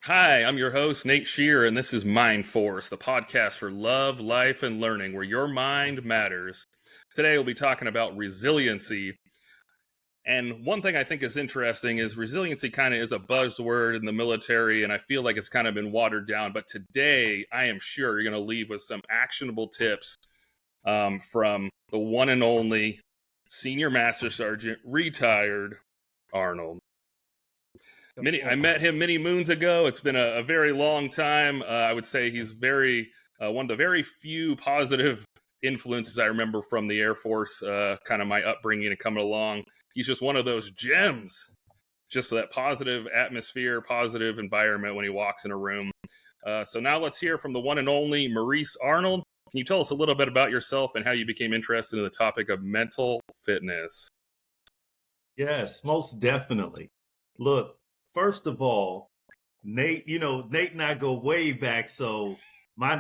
Hi, I'm your host, Nate Scheer, and this is MindForce, the podcast for love, life, and learning, where your mind matters. Today, we'll be talking about resiliency. And one thing I think is interesting is resiliency kind of is a buzzword in the military, and I feel like it's kind of been watered down. But today, I am sure you're going to leave with some actionable tips from the one and only Senior Master Sergeant, retired Arnold. I met him many moons ago. It's been a very long time. I would say he's one of the very few positive influences I remember from the Air Force, kind of my upbringing and coming along. He's just one of those gems, just that positive atmosphere, positive environment when he walks in a room. So now let's hear from the one and only Maurice Arnold. Can you tell us a little bit about yourself and how you became interested in the topic of mental fitness? Yes, most definitely. Look, first of all, Nate, Nate and I go way back. So I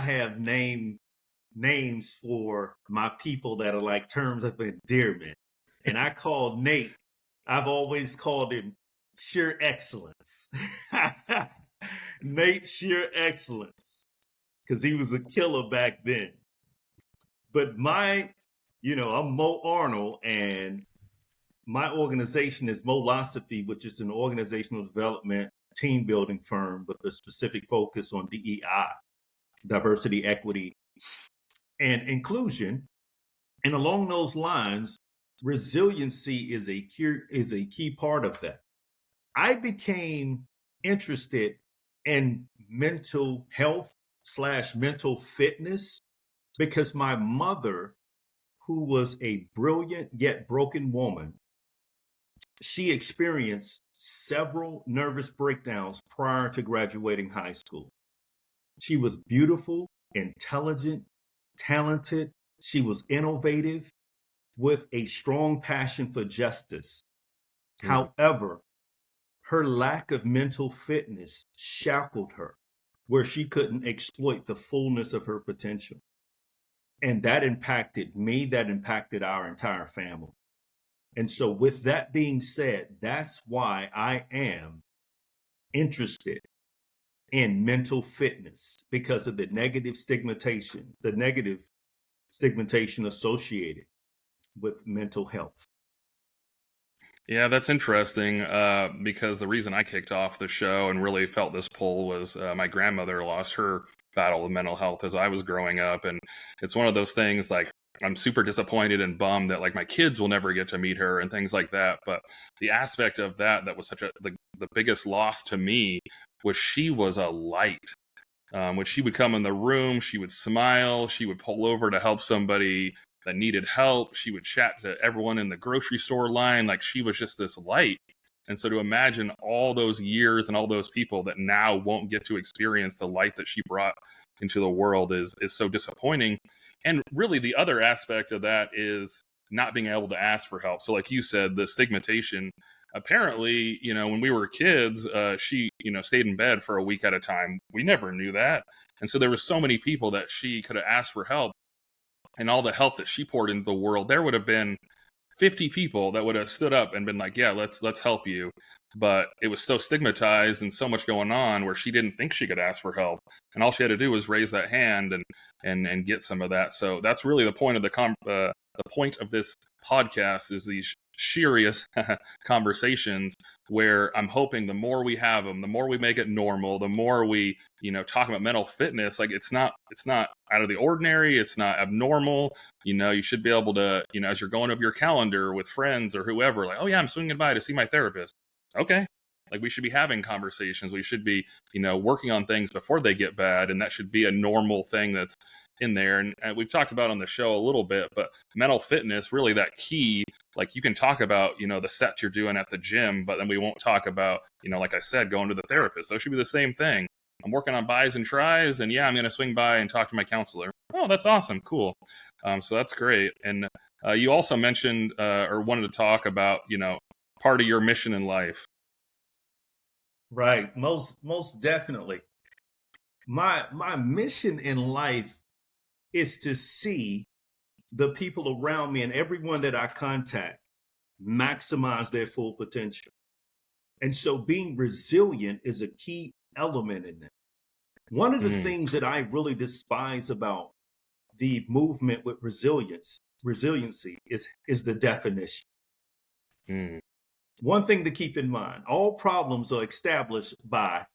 have names for my people that are like terms of endearment. And I've always called him sheer excellence. Nate sheer excellence. Because he was a killer back then. But I'm Mo Arnold, and my organization is Molosophy, which is an organizational development team building firm with a specific focus on DEI, diversity, equity, and inclusion. And along those lines, resiliency is a key part of that. I became interested in mental health slash mental fitness because my mother, who was a brilliant yet broken woman, she experienced several nervous breakdowns prior to graduating high school. She was beautiful, intelligent, talented. She was innovative with a strong passion for justice. Mm. However, her lack of mental fitness shackled her where she couldn't exploit the fullness of her potential. And that impacted me, that impacted our entire family. And so, with that being said, that's why I am interested in mental fitness because of the negative stigmatization associated with mental health. Yeah, that's interesting because the reason I kicked off the show and really felt this pull was my grandmother lost her battle with mental health as I was growing up. And it's one of those things like I'm super disappointed and bummed that like my kids will never get to meet her and things like that. But the aspect of that was the biggest loss to me was she was a light. When she would come in the room, she would smile. She would pull over to help somebody that needed help. She would chat to everyone in the grocery store line. Like she was just this light. And so to imagine all those years and all those people that now won't get to experience the light that she brought into the world is so disappointing. And really, the other aspect of that is not being able to ask for help. So, like you said, the stigmatization. Apparently, when we were kids, she, stayed in bed for a week at a time. We never knew that. And so there were so many people that she could have asked for help, and all the help that she poured into the world. There would have been 50 people that would have stood up and been like, yeah, let's help you. But it was so stigmatized and so much going on where she didn't think she could ask for help, and all she had to do was raise that hand and get some of that. So that's really the point of the point of this podcast is these serious conversations where I'm hoping the more we have them, the more we make it normal, the more we talk about mental fitness. Like it's not out of the ordinary, it's not abnormal. You should be able to, as you're going over your calendar with friends or whoever, like, oh yeah, I'm swinging by to see my therapist. Okay. Like we should be having conversations. We should be, working on things before they get bad. And that should be a normal thing that's in there. And we've talked about on the show a little bit, but mental fitness, really that key, like you can talk about, the sets you're doing at the gym, but then we won't talk about, like I said, going to the therapist. So it should be the same thing. I'm working on buys and tries, and yeah, I'm going to swing by and talk to my counselor. Oh, that's awesome. Cool. So that's great. And you also mentioned or wanted to talk about, part of your mission in life. Right. Most definitely. My mission in life is to see the people around me and everyone that I contact maximize their full potential. And so being resilient is a key element in that. One of the things that I really despise about the movement with resiliency is the definition. Mm. One thing to keep in mind, all problems are established by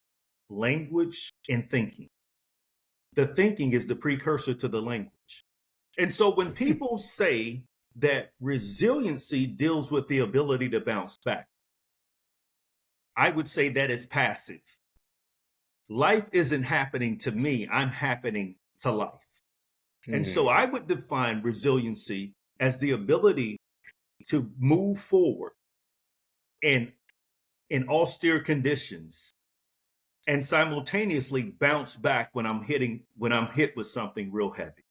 language and thinking. The thinking is the precursor to the language. And so when people say that resiliency deals with the ability to bounce back, I would say that is passive. Life isn't happening to me, I'm happening to life. And so I would define resiliency as the ability to move forward in austere conditions and simultaneously bounce back when I'm hit with something real heavy.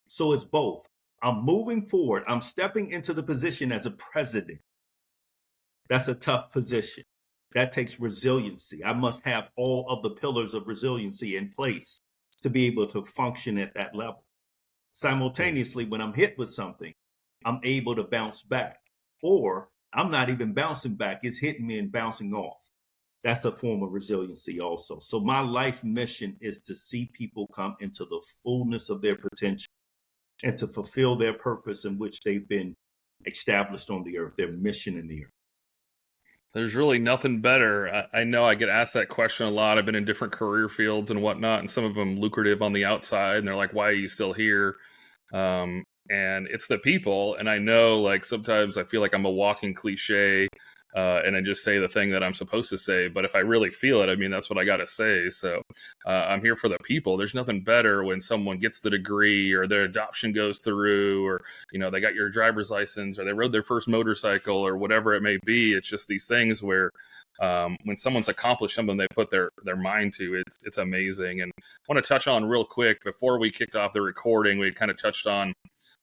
So it's both. I'm moving forward. I'm stepping into the position as a president. That's a tough position. That takes resiliency. I must have all of the pillars of resiliency in place to be able to function at that level. Simultaneously, when I'm hit with something, I'm able to bounce back. Or I'm not even bouncing back. It's hitting me and bouncing off. That's a form of resiliency also. So my life mission is to see people come into the fullness of their potential and to fulfill their purpose in which they've been established on the earth, their mission in the earth. There's really nothing better. I know I get asked that question a lot. I've been in different career fields and whatnot, and some of them lucrative on the outside, and they're like, why are you still here? And it's the people. And I know, like, sometimes I feel like I'm a walking cliche, and I just say the thing that I'm supposed to say. But if I really feel it, I mean, that's what I got to say. So I'm here for the people. There's nothing better when someone gets the degree or their adoption goes through, or, you know, they got your driver's license or they rode their first motorcycle or whatever it may be. It's just these things where when someone's accomplished something they put their mind to, it's amazing. And I want to touch on real quick, before we kicked off the recording, we kind of touched on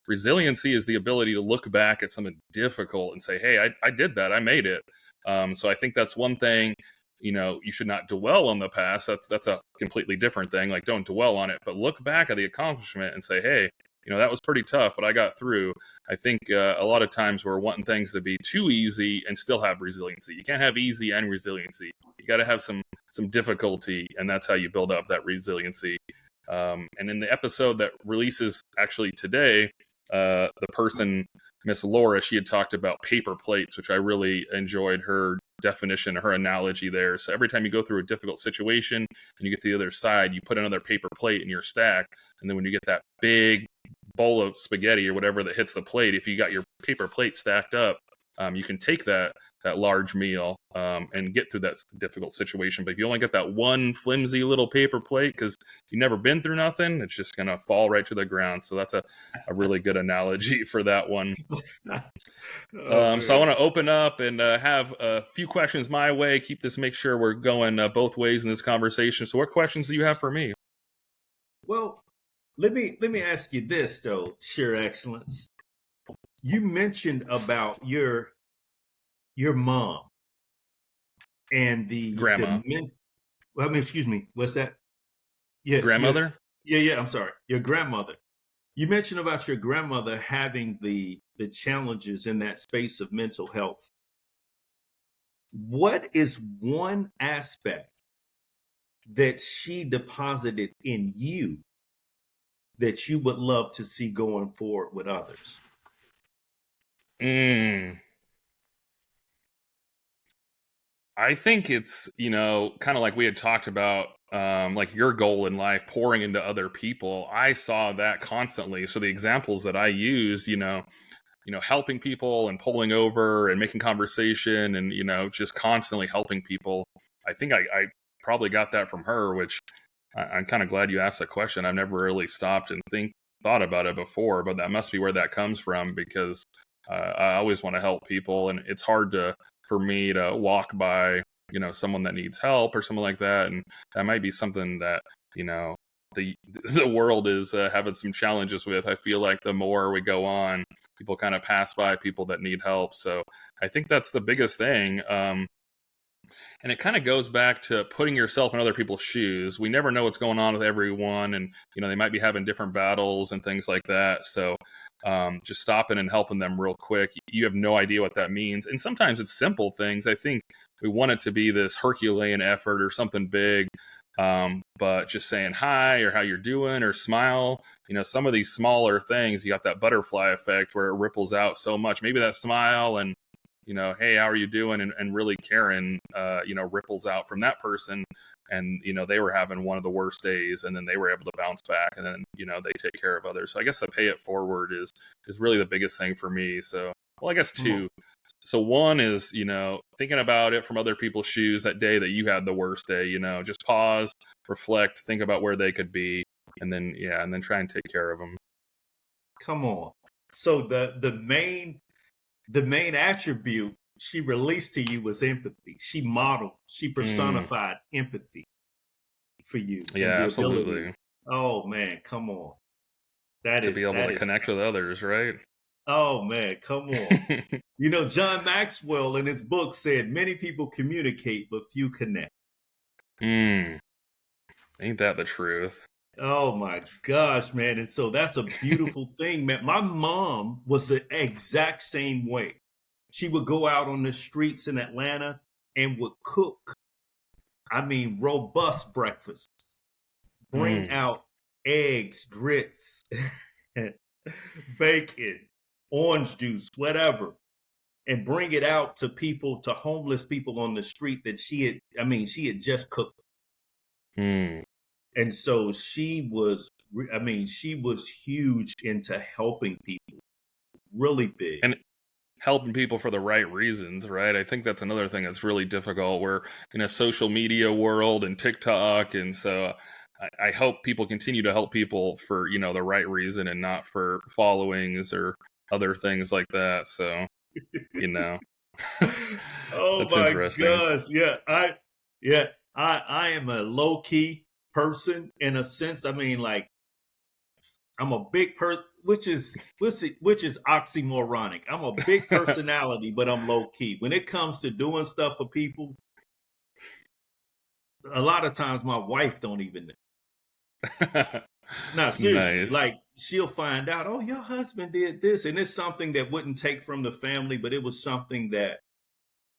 resiliency is the ability to look back at something difficult and say, hey, I did that. I made it. So I think that's one thing. You know, you should not dwell on the past. That's a completely different thing. Like, don't dwell on it, but look back at the accomplishment and say, hey, you know, that was pretty tough, but I got through. I think a lot of times we're wanting things to be too easy and still have resiliency. You can't have easy and resiliency. You got to have some difficulty, and that's how you build up that resiliency. And in the episode that releases actually today, the person, Miss Laura, she had talked about paper plates, which I really enjoyed her definition, her analogy there. So every time you go through a difficult situation and you get to the other side, you put another paper plate in your stack. And then when you get that big bowl of spaghetti or whatever that hits the plate, if you got your paper plate stacked up, you can take that large meal and get through that difficult situation. But if you only get that one flimsy little paper plate because you've never been through nothing, it's just going to fall right to the ground. So that's a really good analogy for that one. So I want to open up and have a few questions my way. Make sure we're going both ways in this conversation. So what questions do you have for me? Well, let me ask you this, though, Sheer Excellence. You mentioned about your mom and the grandma. Excuse me. What's that? Yeah, grandmother. Yeah. I'm sorry. Your grandmother. You mentioned about your grandmother having the challenges in that space of mental health. What is one aspect that she deposited in you that you would love to see going forward with others? I think it's, you know, kind of like we had talked about, like your goal in life, pouring into other people. I saw that constantly. So the examples that I used, you know, helping people and pulling over and making conversation and, you know, just constantly helping people. I think I probably got that from her, which I'm kind of glad you asked that question. I've never really stopped and thought about it before, but that must be where that comes from, because I always want to help people, and it's hard for me to walk by, you know, someone that needs help or something like that, and that might be something that, you know, the world is having some challenges with. I feel like the more we go on, people kind of pass by people that need help. So I think that's the biggest thing. And it kind of goes back to putting yourself in other people's shoes. We never know what's going on with everyone, and they might be having different battles and things like that. So just stopping and helping them real quick, you have no idea what that means. And sometimes it's simple things. I think we want it to be this Herculean effort or something big. But just saying hi or how you're doing or smile, some of these smaller things, you got that butterfly effect where it ripples out so much. Maybe that smile and hey, how are you doing? And really caring, ripples out from that person. And, they were having one of the worst days, and then they were able to bounce back, and then, they take care of others. So I guess the pay it forward is really the biggest thing for me. So, well, I guess two. So one is, thinking about it from other people's shoes that day that you had the worst day, just pause, reflect, think about where they could be, and then, and then try and take care of them. Come on. So the main attribute she released to you was empathy. She modeled, she personified empathy for you. Yeah, absolutely. Ability. Oh man, come on. To be able to connect with others, right? Oh man, come on. John Maxwell in his book said many people communicate, but few connect. Ain't that the truth? Oh my gosh, man. And so that's a beautiful thing, man. My mom was the exact same way. She would go out on the streets in Atlanta and would cook, robust breakfasts, bring out eggs, grits, bacon, orange juice, whatever, and bring it out to people, to homeless people on the street that she had just cooked. And so she was huge into helping people, really big. And helping people for the right reasons, right? I think that's another thing that's really difficult. We're in a social media world and TikTok, and so I hope people continue to help people for, the right reason and not for followings or other things like that. So, Oh that's my interesting. gosh. Yeah. I am a low key person in a sense. I'm a big person, which is oxymoronic. I'm a big personality, but I'm low key. When it comes to doing stuff for people, a lot of times my wife don't even know. No, seriously, Nice. like she'll find out, oh, your husband did this, and it's something that wouldn't take from the family, but it was something that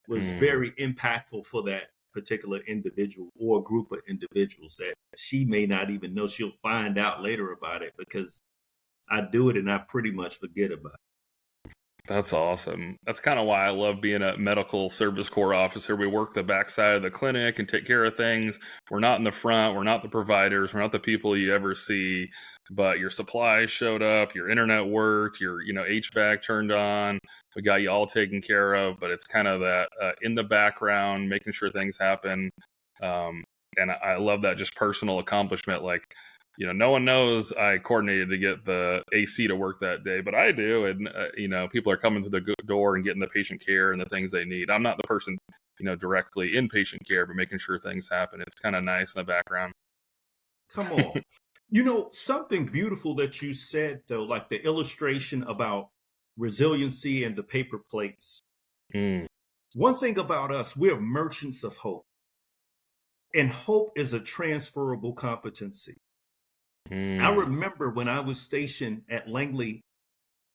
was very impactful for that particular individual or group of individuals that she may not even know. She'll find out later about it because I do it and I pretty much forget about it. That's awesome. That's kind of why I love being a medical service corps officer. We work the backside of the clinic and take care of things. We're not in the front. We're not the providers. We're not the people you ever see. But your supplies showed up, your internet worked, your HVAC turned on. We got you all taken care of. But it's kind of that in the background, making sure things happen. And I love that just personal accomplishment. Like, no one knows I coordinated to get the AC to work that day, but I do. And, people are coming to the door and getting the patient care and the things they need. I'm not the person, directly in patient care, but making sure things happen. It's kind of nice in the background. Come on. Something beautiful that you said, though, like the illustration about resiliency and the paper plates. One thing about us, we're merchants of hope. And hope is a transferable competency. I remember when I was stationed at Langley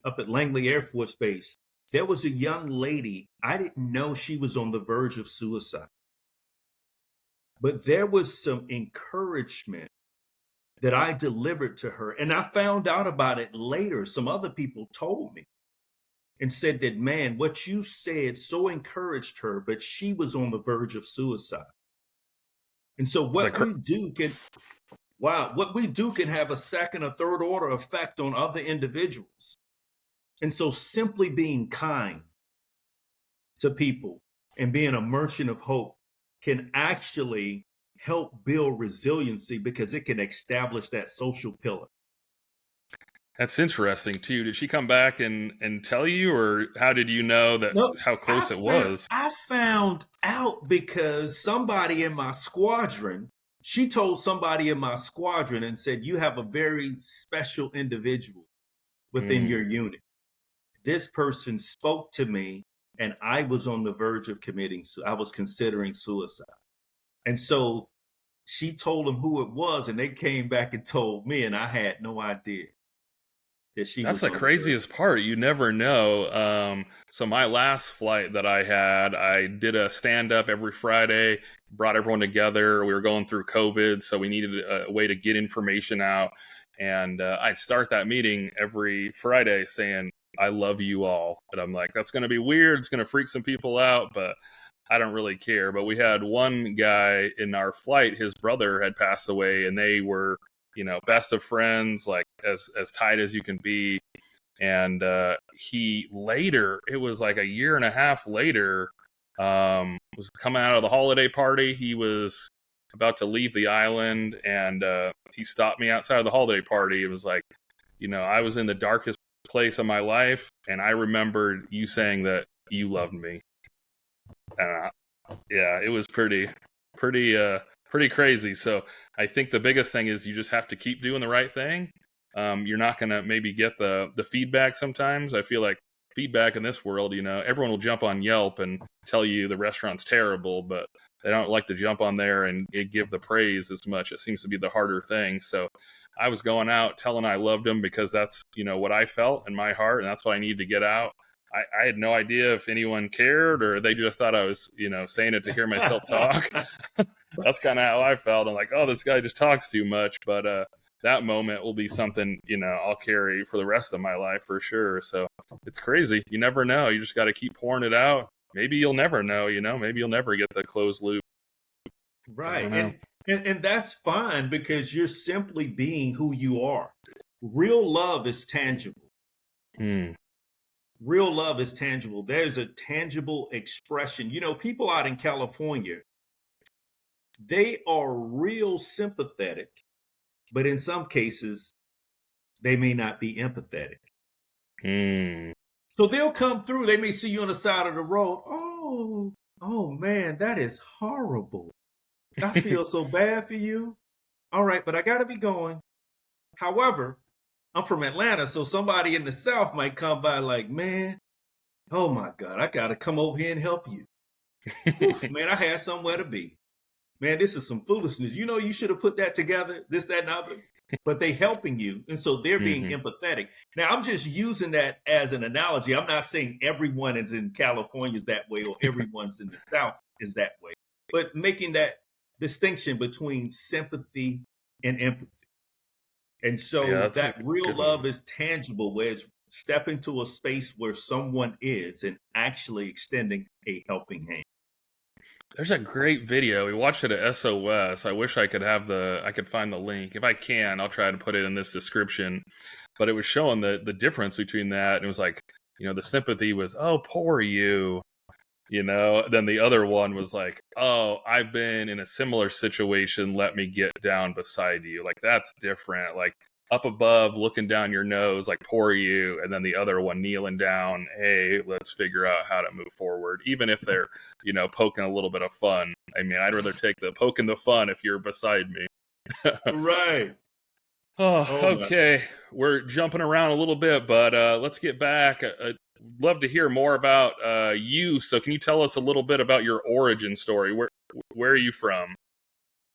Air Force Base, there was a young lady. I didn't know she was on the verge of suicide. But there was some encouragement that I delivered to her. And I found out about it later. Some other people told me and said that, man, what you said so encouraged her, but she was on the verge of suicide. And so what we do can have a second or third order effect on other individuals. And so simply being kind to people and being a merchant of hope can actually help build resiliency because it can establish that social pillar. That's interesting too. Did she come back and tell you, or how did you know that how close it was? I found out because somebody in my squadron, she told somebody in my squadron and said, you have a very special individual within your unit. This person spoke to me and I was on the verge of I was considering suicide. And so she told them who it was, and they came back and told me, and I had no idea that she That's was the on the verge. craziest part. You never know. So my last flight that I had, I did a stand up every Friday, brought everyone together. We were going through COVID, so we needed a way to get information out. And I'd start that meeting every Friday saying, I love you all. And I'm like, that's going to be weird. It's going to freak some people out, but I don't really care. But we had one guy in our flight, his brother had passed away, and they were, best of friends, like as tight as you can be. And he later, it was like a year and a half later, was coming out of the holiday party. He was about to leave the island, and he stopped me outside of the holiday party. It was like, I was in the darkest place of my life, and I remembered you saying that you loved me. And yeah, it was pretty crazy. So I think the biggest thing is you just have to keep doing the right thing. You're not going to maybe get the feedback sometimes. I feel like feedback in this world, everyone will jump on Yelp and tell you the restaurant's terrible, but they don't like to jump on there and give the praise as much. It seems to be the harder thing. So I was going out telling I loved them because that's, what I felt in my heart, and that's what I needed to get out. I had no idea if anyone cared, or they just thought I was, saying it to hear myself talk. That's kind of how I felt. I'm like, oh, this guy just talks too much. But that moment will be something, I'll carry for the rest of my life for sure. So it's crazy. You never know. You just got to keep pouring it out. Maybe you'll never know, maybe you'll never get the closed loop. Right. And that's fine, because you're simply being who you are. Real love is tangible. Real love is tangible. There's a tangible expression. People out in California, they are real sympathetic, but in some cases, they may not be empathetic. So they'll come through. They may see you on the side of the road. Oh man, that is horrible. I feel so bad for you. All right, but I got to be going. However, I'm from Atlanta, so somebody in the South might come by like, man, oh my God, I got to come over here and help you. Oof, man, I had somewhere to be. Man, this is some foolishness. You should have put that together, this, that, and other. But they helping you, and so they're being empathetic. Now, I'm just using that as an analogy. I'm not saying everyone is in California is that way, or everyone's in the South is that way, but making that distinction between sympathy and empathy. And so that real love is tangible, where it's stepping to a space where someone is and actually extending a helping hand. There's a great video. We watched it at SOS. I wish I could find the link. If I can, I'll try to put it in this description. But it was showing the difference between that. And it was like, the sympathy was, oh, poor you. Then the other one was like, oh, I've been in a similar situation. Let me get down beside you. Like, that's different. Like, up above, looking down your nose, like, poor you. And then the other one kneeling down, hey, let's figure out how to move forward. Even if they're, poking a little bit of fun. I mean, I'd rather take the poking the fun if you're beside me. Right. Okay. We're jumping around a little bit, but let's get back. Love to hear more about you. So can you tell us a little bit about your origin story? Where are you from?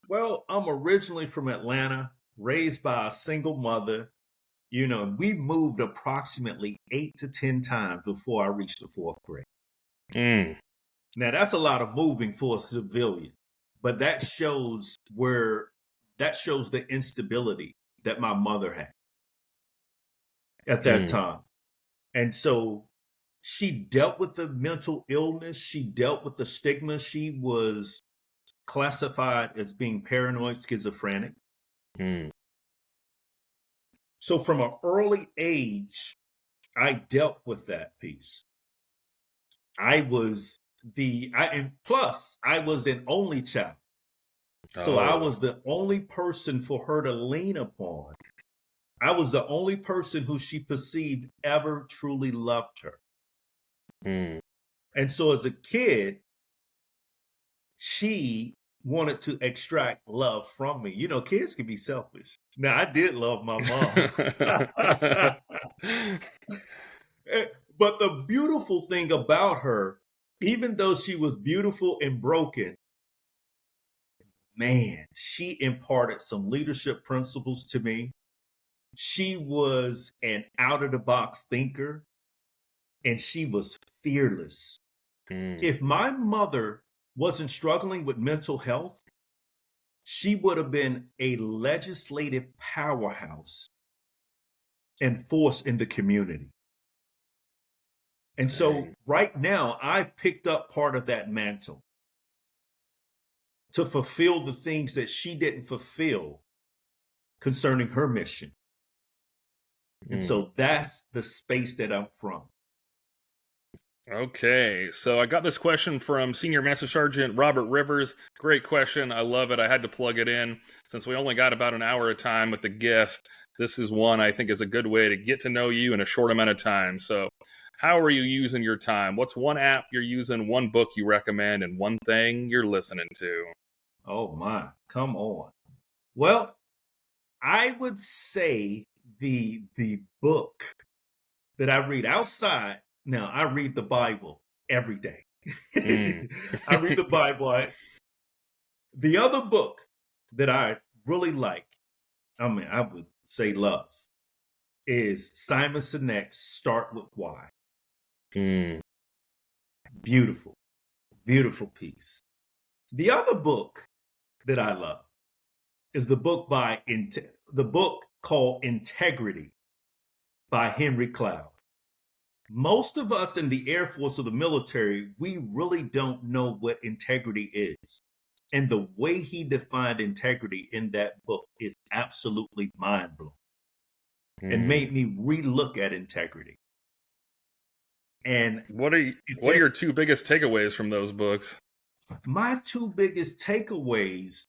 Well, I'm originally from Atlanta, raised by a single mother. We moved approximately 8 to 10 times before I reached the 4th grade. Now, that's a lot of moving for a civilian, but that shows the instability that my mother had at that time. And so she dealt with the mental illness. She dealt with the stigma. She was classified as being paranoid schizophrenic. So from an early age, I dealt with that piece. Plus I was an only child. So I was the only person for her to lean upon. I was the only person who she perceived ever truly loved her. And so as a kid, she wanted to extract love from me. Kids can be selfish. Now, I did love my mom. But the beautiful thing about her, even though she was beautiful and broken, man, she imparted some leadership principles to me. She was an out of the box thinker, and she was fearless. Mm, If my mother wasn't struggling with mental health, she would have been a legislative powerhouse and force in the community. And so dang. right now, I picked up part of that mantle to fulfill the things that she didn't fulfill concerning her mission. And Mm. so that's the space that I'm from. Okay, so I got this question from Senior Master Sergeant Robert Rivers. Great question. I love it. I had to plug it in. Since we only got about an hour of time with the guest, this is one I think is a good way to get to know you in a short amount of time. So, how are you using your time? What's one app you're using, one book you recommend, and one thing you're listening to? Oh my, come on. Well, I would say the book that I read outside. Now, I read the Bible every day. Mm. I read the Bible. The other book that I really like, I mean, I would say love, is Simon Sinek's Start With Why. Mm. Beautiful, beautiful piece. The other book that I love is the book called Integrity by Henry Cloud. Most of us in the Air Force or the military, we really don't know what integrity is. And the way he defined integrity in that book is absolutely mind blowing and Mm. made me relook at integrity. And What are your two biggest takeaways from those books? my two biggest takeaways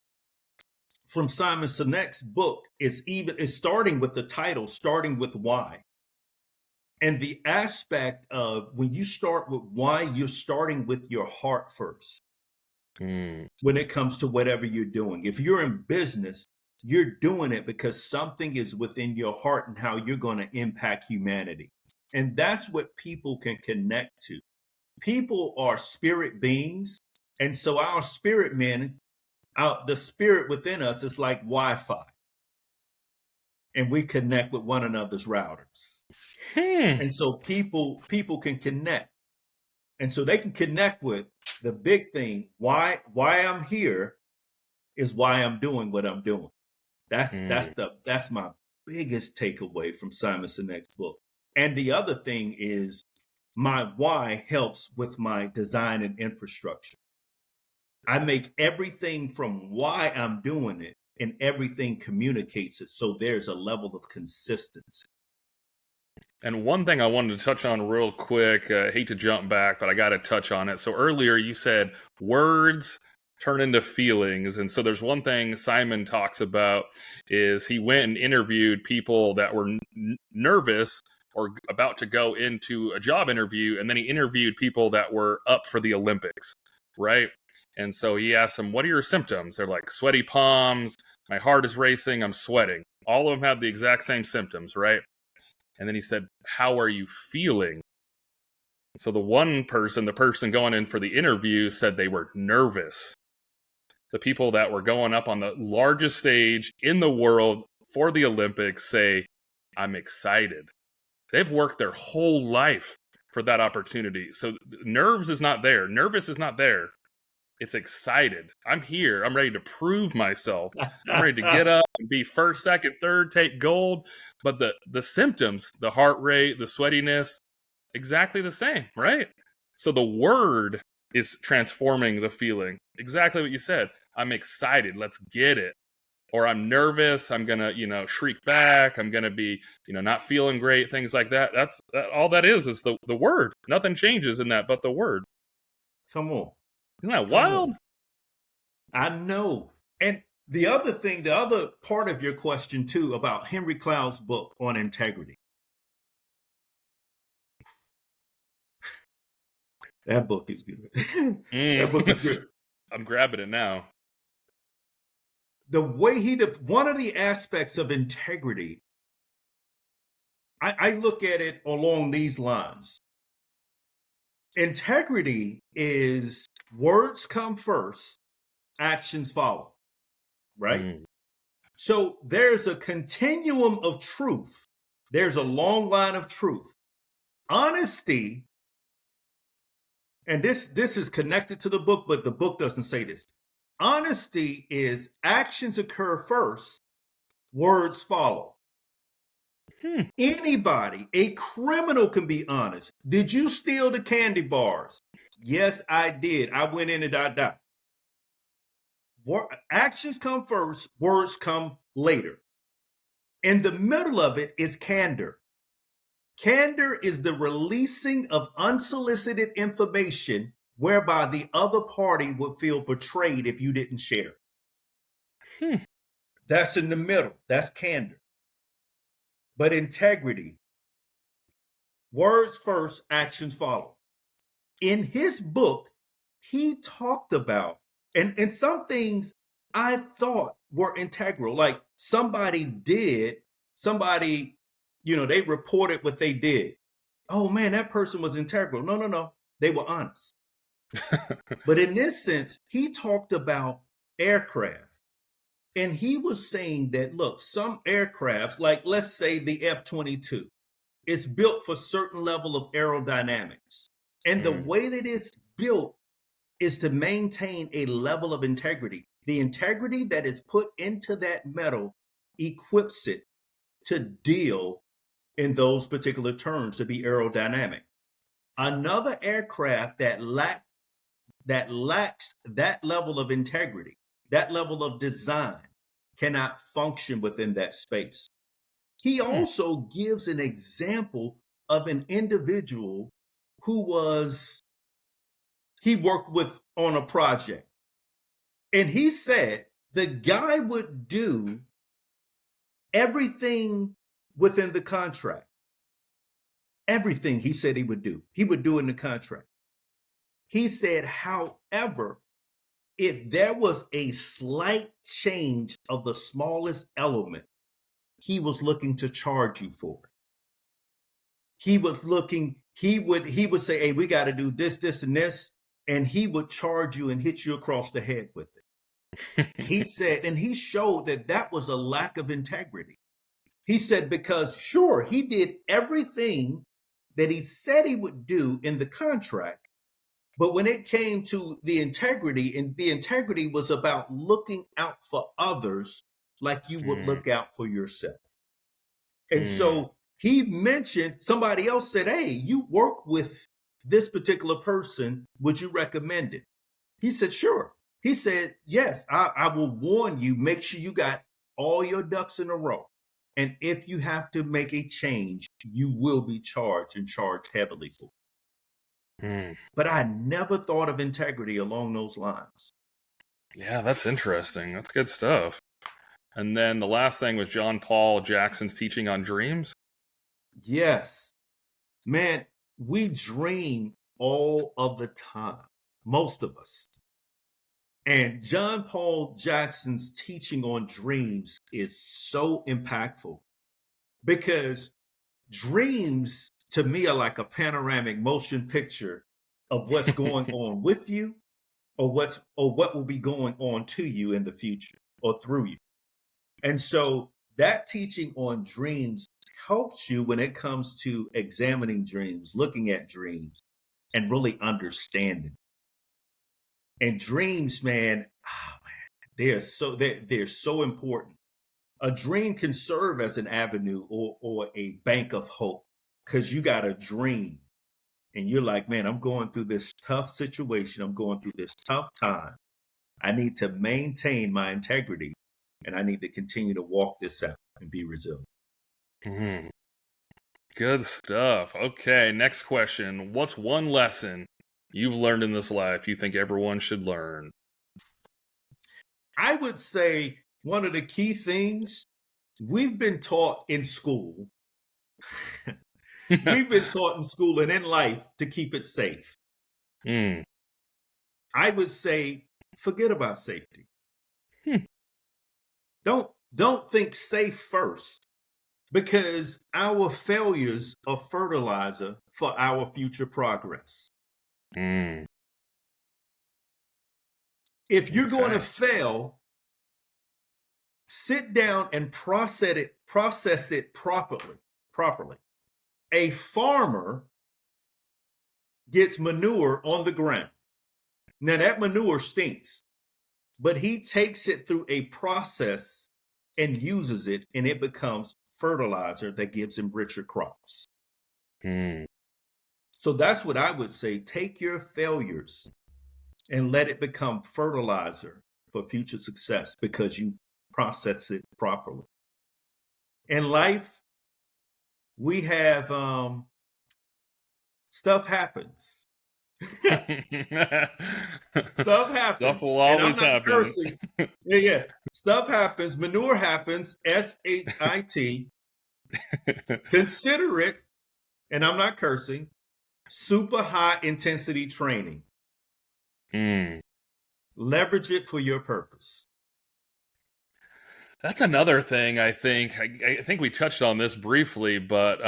from Simon Sinek's book is starting with the title, starting with why. And the aspect of when you start with why, you're starting with your heart first Mm. when it comes to whatever you're doing. If you're in business, you're doing it because something is within your heart and how you're going to impact humanity. And that's what people can connect to. People are spirit beings. And so our spirit men, the spirit within us is like Wi-Fi. And we connect with one another's routers. Hmm. And so people can connect. And so they can connect with the big thing. Why I'm here is why I'm doing what I'm doing. That's Mm. my biggest takeaway from Simon Sinek's book. And the other thing is my why helps with my design and infrastructure. I make everything from why I'm doing it, and everything communicates it. So there's a level of consistency. And one thing I wanted to touch on real quick, hate to jump back, but I got to touch on it. So earlier you said words turn into feelings. And so there's one thing Simon talks about is he went and interviewed people that were nervous or about to go into a job interview. And then he interviewed people that were up for the Olympics, right? And so he asked them, what are your symptoms? They're like sweaty palms, my heart is racing, I'm sweating. All of them have the exact same symptoms, right? And then he said, how are you feeling? So the person going in for the interview said they were nervous. The people that were going up on the largest stage in the world for the Olympics say, I'm excited. They've worked their whole life for that opportunity. So nerves is not there. Nervous is not there. It's excited. I'm here. I'm ready to prove myself. I'm ready to get up and be first, second, third, take gold. But the symptoms, the heart rate, the sweatiness, exactly the same, right? So the word is transforming the feeling. Exactly what you said. I'm excited. Let's get it. Or I'm nervous. I'm gonna, shriek back. I'm gonna be, not feeling great. Things like that. All that is the word. Nothing changes in that, but the word. Come on. Isn't that Come wild? on. I know. And the other part of your question too about Henry Cloud's book on integrity. That book is good. That book is good. I'm grabbing it now. The way one of the aspects of integrity, I look at it along these lines. Integrity is words come first, actions follow, right? Mm. So there's a continuum of truth. There's a long line of truth. Honesty, and this is connected to the book, but the book doesn't say this. Honesty is actions occur first, words follow. Hmm. Anybody, a criminal can be honest. Did you steal the candy bars? Yes, I did. I went in and I died. Actions come first, words come later. In the middle of it is candor. Candor is the releasing of unsolicited information whereby the other party would feel betrayed if you didn't share. Hmm. That's in the middle. That's candor. But integrity, words first, actions follow. In his book, he talked about, and some things I thought were integral. Like somebody, they reported what they did. Oh man, that person was integral. No. They were honest. But in this sense, he talked about aircraft. And he was saying that, look, some aircrafts, like let's say the F-22, it's built for certain level of aerodynamics. And the way that it's built is to maintain a level of integrity. The integrity that is put into that metal equips it to deal in those particular terms, to be aerodynamic. Another aircraft that lacks that level of integrity, that level of design, cannot function within that space. He also gives an example of an individual who he worked with on a project. And he said the guy would do everything within the contract. Everything he said he would do in the contract. He said, however, if there was a slight change of the smallest element, he was looking to charge you for it. He would say, hey, we got to do this, and this. And he would charge you and hit you across the head with it. He said, and he showed that was a lack of integrity. He said, because sure, he did everything that he said he would do in the contract. But when it came to the integrity, and the integrity was about looking out for others like you would look out for yourself. And so he mentioned, somebody else said, hey, you work with this particular person. Would you recommend it? He said, sure. He said, yes, I will warn you, make sure you got all your ducks in a row. And if you have to make a change, you will be charged and charged heavily for it. But I never thought of integrity along those lines. Yeah, that's interesting. That's good stuff. And then the last thing was John Paul Jackson's teaching on dreams. Yes. Man, we dream all of the time, most of us. And John Paul Jackson's teaching on dreams is so impactful because dreams to me are like a panoramic motion picture of what's going on with you or what will be going on to you in the future or through you. And so that teaching on dreams helps you when it comes to examining dreams, looking at dreams, and really understanding. And dreams, man, they're so important. A dream can serve as an avenue or a bank of hope because you got a dream and you're like, man, I'm going through this tough situation. I'm going through this tough time. I need to maintain my integrity and I need to continue to walk this out and be resilient. Good stuff. Okay, next question. What's one lesson you've learned in this life you think everyone should learn? I would say one of the key things we've been taught in school, we've been taught in school and in life to keep it safe. I would say forget about safety. Don't think safe first, because our failures are fertilizer for our future progress. Mm, If you're going to okay. fail, sit down and process it properly. A farmer gets manure on the ground. Now that manure stinks, but he takes it through a process and uses it, and it becomes fertilizer that gives him richer crops. Mm. So that's what I would say. Take your failures and let it become fertilizer for future success because you process it properly. In life, we have stuff happens. Stuff Stuff will happens. And I'm always not happen. cursing. Yeah. Stuff happens. Manure happens. SHIT. Consider it, and I'm not cursing, super high intensity training. Mm. Leverage it for your purpose. That's another thing I think. I think we touched on this briefly, but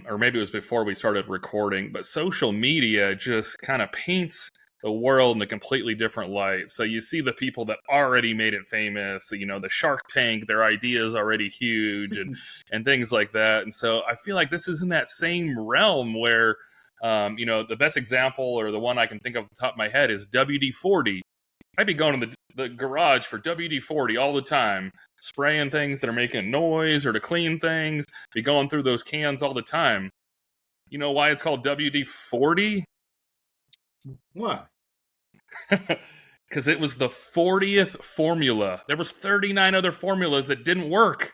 or maybe it was before we started recording. But social media just kind of paints the world in a completely different light. So you see the people that already made it famous. You know, the Shark Tank, their idea is already huge, and things like that. And so I feel like this is in that same realm where, you know, the best example or the one I can think of off the top of my head is WD-40. I'd be going to the garage for WD-40 all the time, spraying things that are making noise or to clean things, be going through those cans all the time. You know why it's called WD-40? Why? Because it was the 40th formula. There was 39 other formulas that didn't work.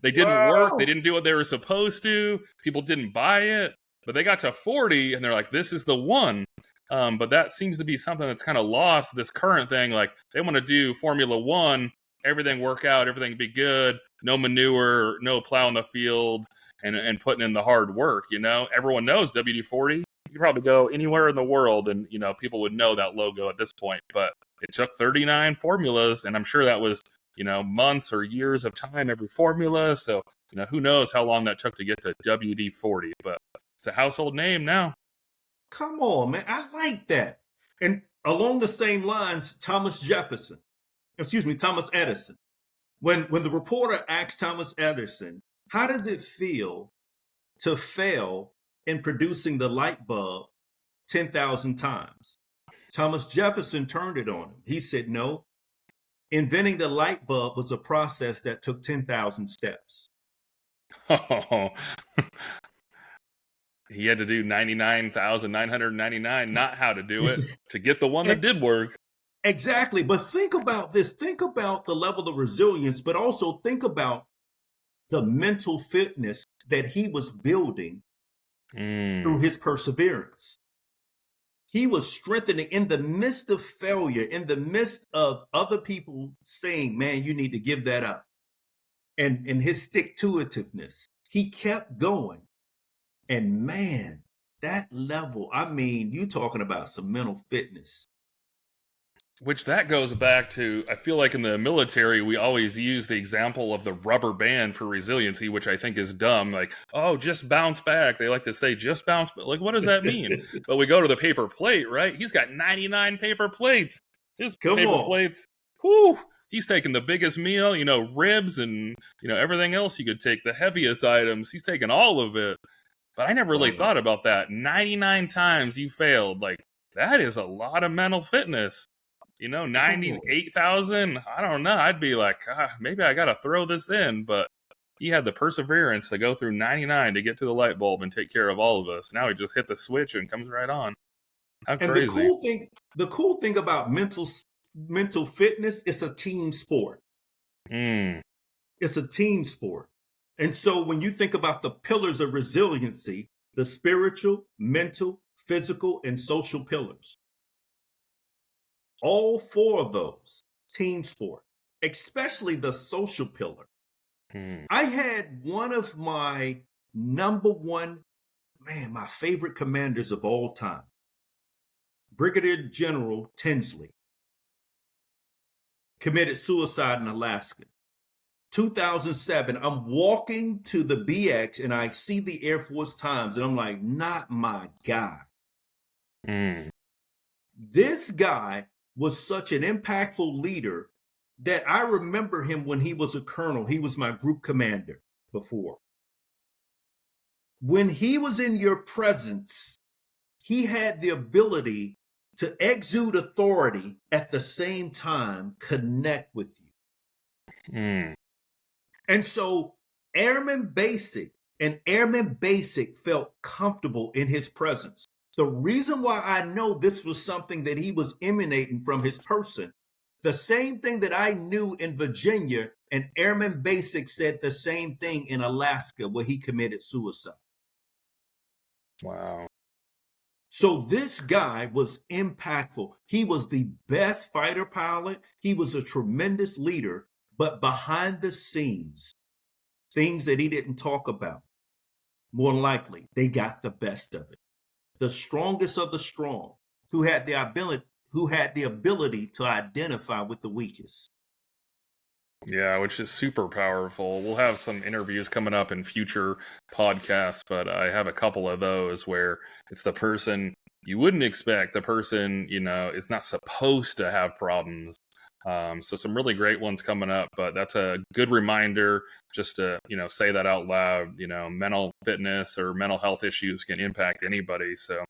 They didn't work. They Wow. didn't do what they were supposed to. People didn't buy it. But they got to 40 and they're like, this is the one. But that seems to be something that's kind of lost, this current thing. Like they want to do Formula One, everything work out, everything be good, no manure, no plow in the fields, and putting in the hard work. You know, everyone knows WD-40. You could probably go anywhere in the world and, you know, people would know that logo at this point. But it took 39 formulas, and I'm sure that was, you know, months or years of time every formula. So, you know, who knows how long that took to get to WD-40. But it's a household name now. Come on, man. I like that. And along the same lines, Thomas Edison. When the reporter asked Thomas Edison, how does it feel to fail in producing the light bulb 10,000 times? Thomas Jefferson turned it on him. He said, no, inventing the light bulb was a process that took 10,000 steps. Oh, he had to do 99,999, not how to do it, to get the one that did work. Exactly. But think about this. Think about the level of resilience, but also think about the mental fitness that he was building through his perseverance. He was strengthening in the midst of failure, in the midst of other people saying, man, you need to give that up. And his stick-to-itiveness, he kept going. And man, that level, I mean, you talking about some mental fitness. Which that goes back to, I feel like in the military, we always use the example of the rubber band for resiliency, which I think is dumb. Like, oh, just bounce back. They like to say, just bounce back. Like, what does that mean? But we go to the paper plate, right? He's got 99 paper plates. His Come paper on. plates, whoo, he's taking the biggest meal, you know, ribs and, you know, everything else you could take, the heaviest items. He's taking all of it. But I never really Wow. thought about that. 99 times you failed. Like, that is a lot of mental fitness. You know, Come on. 98,000. I don't know. I'd be like, maybe I got to throw this in. But he had the perseverance to go through 99 to get to the light bulb and take care of all of us. Now he just hit the switch and comes right on. How And crazy. the cool thing about mental fitness, it's a team sport. Mm. It's a team sport. And so when you think about the pillars of resiliency, the spiritual, mental, physical, and social pillars, all four of those, team sport, especially the social pillar. Mm. I had one of my number one, man, my favorite commanders of all time, Brigadier General Tinsley, committed suicide in Alaska. 2007, I'm walking to the BX and I see the Air Force Times and I'm like, not my guy. Mm. This guy was such an impactful leader that I remember him when he was a colonel. He was my group commander before. When he was in your presence, he had the ability to exude authority at the same time connect with you. Mm. And so Airman Basic felt comfortable in his presence. The reason why I know this was something that he was emanating from his person, the same thing that I knew in Virginia, and Airman Basic said the same thing in Alaska where he committed suicide. Wow. So this guy was impactful. He was the best fighter pilot. He was a tremendous leader, but behind the scenes, things that he didn't talk about, more than likely, they got the best of it. The strongest of the strong, who had the ability to identify with the weakest. Yeah, which is super powerful. We'll have some interviews coming up in future podcasts, but I have a couple of those where it's the person you wouldn't expect. The person, is not supposed to have problems. So some really great ones coming up, but that's a good reminder just to, say that out loud. Mental fitness or mental health issues can impact anybody. So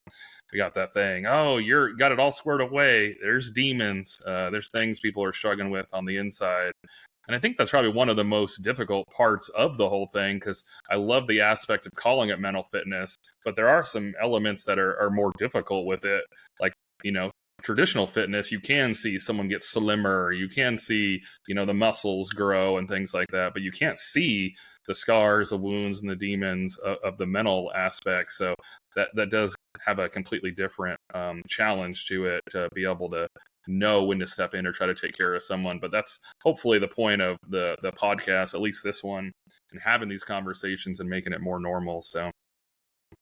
we got that thing. Oh, you're got it all squared away. There's demons. There's things people are struggling with on the inside. And I think that's probably one of the most difficult parts of the whole thing, because I love the aspect of calling it mental fitness, but there are some elements that are more difficult with it. Like, traditional fitness, you can see someone get slimmer, you can see, the muscles grow and things like that, but you can't see the scars, the wounds, and the demons of the mental aspect. So that does have a completely different challenge to it, to be able to know when to step in or try to take care of someone. But that's hopefully the point of the podcast, at least this one, and having these conversations and making it more normal. So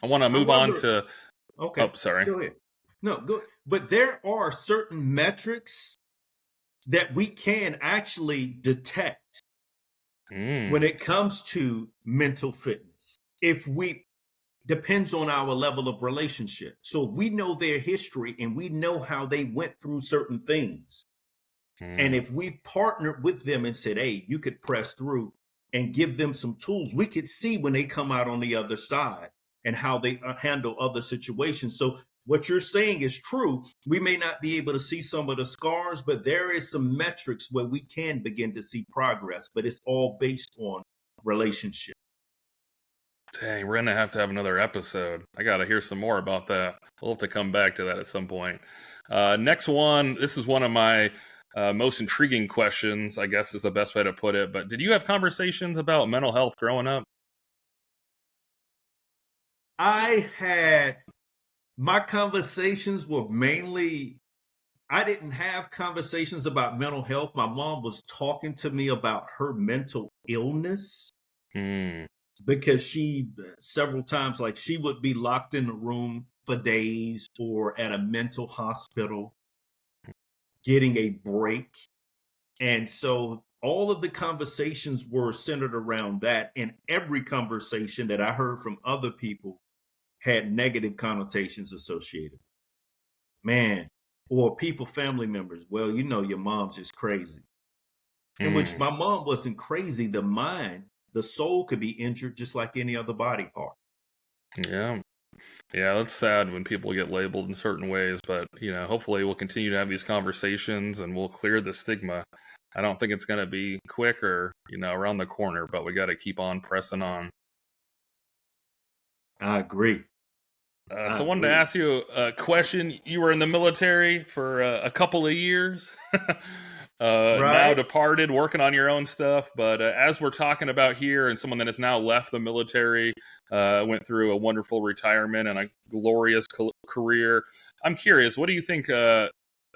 I want to move on to Okay, sorry, go ahead. No, go. But there are certain metrics that we can actually detect when it comes to mental fitness. Depends on our level of relationship. So if we know their history and we know how they went through certain things, and if we've partnered with them and said, hey, you could press through and give them some tools, we could see when they come out on the other side and how they handle other situations. So what you're saying is true. We may not be able to see some of the scars, but there is some metrics where we can begin to see progress, but it's all based on relationship. Dang, we're gonna have to have another episode. I gotta hear some more about that. We'll have to come back to that at some point. Next one, this is one of my most intriguing questions, I guess is the best way to put it. But did you have conversations about mental health growing up? My conversations were mainly, I didn't have conversations about mental health. My mom was talking to me about her mental illness. Because she several times, like, she would be locked in a room for days or at a mental hospital getting a break. And so all of the conversations were centered around that. And every conversation that I heard from other people had negative connotations associated. Man, or people, family members, well, your mom's just crazy. In which my mom wasn't crazy. The soul could be injured just like any other body part. Yeah. Yeah, that's sad when people get labeled in certain ways, but hopefully we'll continue to have these conversations and we'll clear the stigma. I don't think it's going to be quick or, around the corner, but we got to keep on pressing on. I agree. So I wanted to ask you a question. You were in the military for a couple of years. Right. Now departed, working on your own stuff. But as we're talking about here, and someone that has now left the military, went through a wonderful retirement and a glorious career, I'm curious, what do you think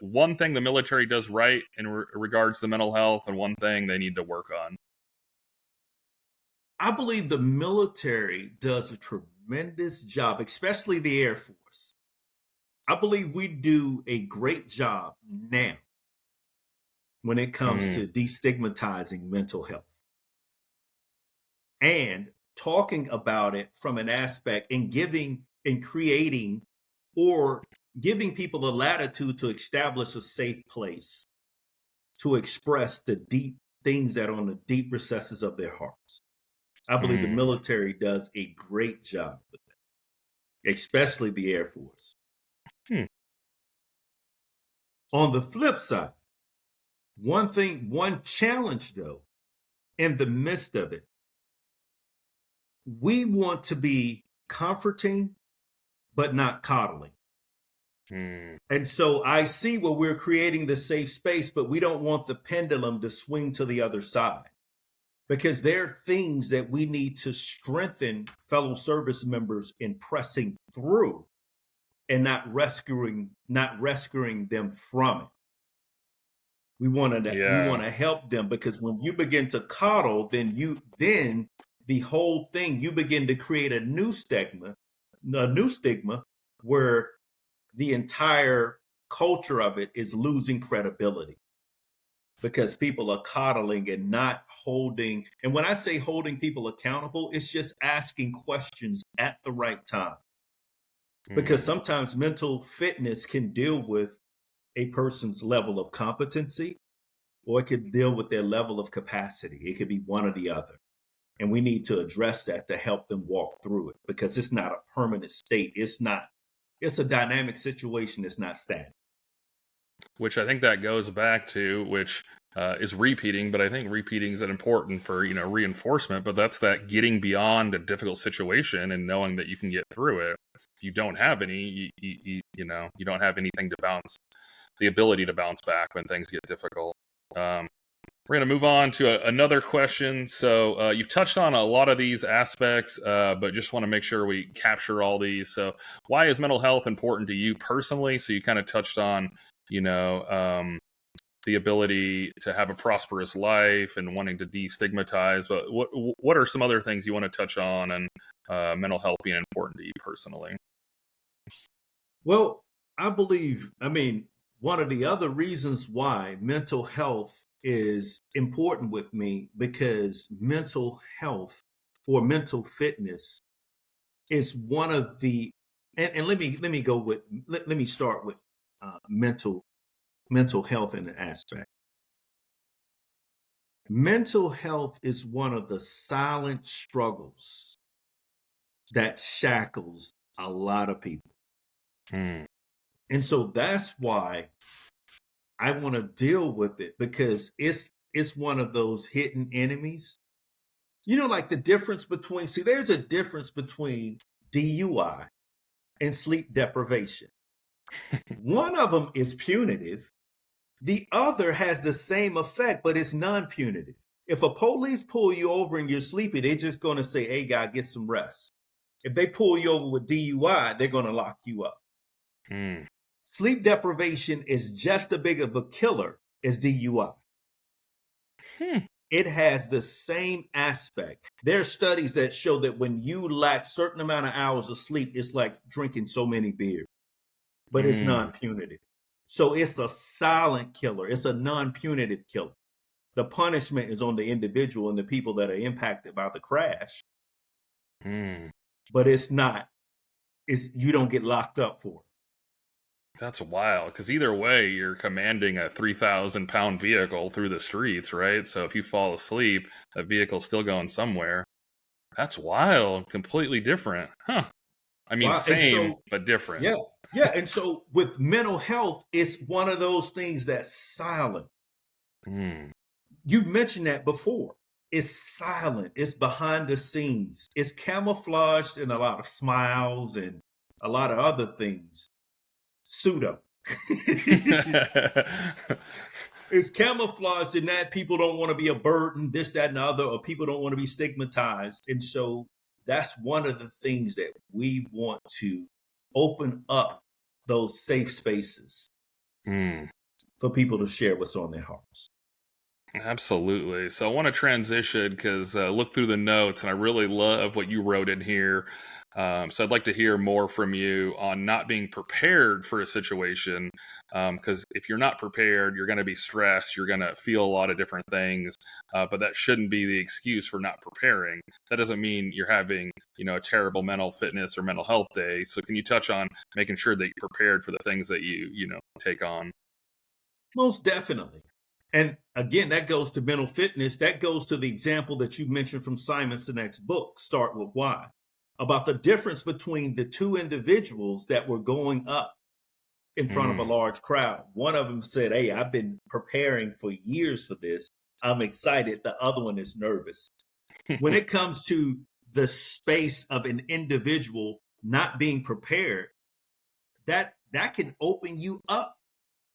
one thing the military does right in regards to mental health and one thing they need to work on? I believe the military does a tremendous job, especially the Air Force. I believe we do a great job now when it comes to destigmatizing mental health and talking about it from an aspect and giving and creating or giving people the latitude to establish a safe place to express the deep things that are on the deep recesses of their hearts. I believe the military does a great job with that, especially the Air Force. On the flip side, one challenge though, in the midst of it, we want to be comforting, but not coddling. And so I see where we're creating the safe space, but we don't want the pendulum to swing to the other side, because there are things that we need to strengthen fellow service members in pressing through and not rescuing them from it. We want to help them, because when you begin to coddle, then the whole thing, you begin to create a new stigma where the entire culture of it is losing credibility, because people are coddling and not holding. And when I say holding people accountable, it's just asking questions at the right time. Because sometimes mental fitness can deal with a person's level of competency, or it could deal with their level of capacity. It could be one or the other. And we need to address that to help them walk through it, because it's not a permanent state. It's a dynamic situation. It's not static. Which I think that goes back to, which is repeating, but I think repeating is important for, reinforcement, but that's that getting beyond a difficult situation and knowing that you can get through it. If you don't have any, you don't have anything to bounce, the ability to bounce back when things get difficult. We're going to move on to another question. So you've touched on a lot of these aspects, but just want to make sure we capture all these. So why is mental health important to you personally? So you kind of touched on, the ability to have a prosperous life and wanting to destigmatize. But what are some other things you want to touch on and mental health being important to you personally? Well, one of the other reasons why mental health is important with me, because mental health or mental fitness is one of the, and let me start with mental health in an aspect. Mental health is one of the silent struggles that shackles a lot of people. And so that's why I want to deal with it, because it's one of those hidden enemies. Like the difference between, there's a difference between DUI and sleep deprivation. One of them is punitive. The other has the same effect, but it's non-punitive. If a police pull you over and you're sleepy, they're just going to say, "Hey, guy, get some rest." If they pull you over with DUI, they're going to lock you up. Sleep deprivation is just as big of a killer as DUI. It has the same aspect. There are studies that show that when you lack certain amount of hours of sleep, it's like drinking so many beers, but it's non-punitive. So it's a silent killer. It's a non-punitive killer. The punishment is on the individual and the people that are impacted by the crash. But it's not. You don't get locked up for it. That's wild, because either way, you're commanding a 3,000-pound vehicle through the streets, right? So if you fall asleep, that vehicle's still going somewhere. That's wild. Completely different. Huh. Same, but different. Yeah. And so with mental health, it's one of those things that's silent. You mentioned that before. It's silent. It's behind the scenes. It's camouflaged in a lot of smiles and a lot of other things. Pseudo. It's camouflaged in that people don't want to be a burden, this, that, and the other, or people don't want to be stigmatized. And so that's one of the things that we want to open up, those safe spaces for people to share what's on their hearts. Absolutely. So I want to transition because look through the notes, and I really love what you wrote in here. So I'd like to hear more from you on not being prepared for a situation. Because if you're not prepared, you're going to be stressed. You're going to feel a lot of different things, but that shouldn't be the excuse for not preparing. That doesn't mean you're having, a terrible mental fitness or mental health day. So can you touch on making sure that you're prepared for the things that you take on? Most definitely. And again, that goes to mental fitness. That goes to the example that you mentioned from Simon Sinek's book, Start With Why, about the difference between the two individuals that were going up in front of a Mm. large crowd. One of them said, "Hey, I've been preparing for years for this. I'm excited." The other one is nervous. When it comes to the space of an individual not being prepared, that can open you up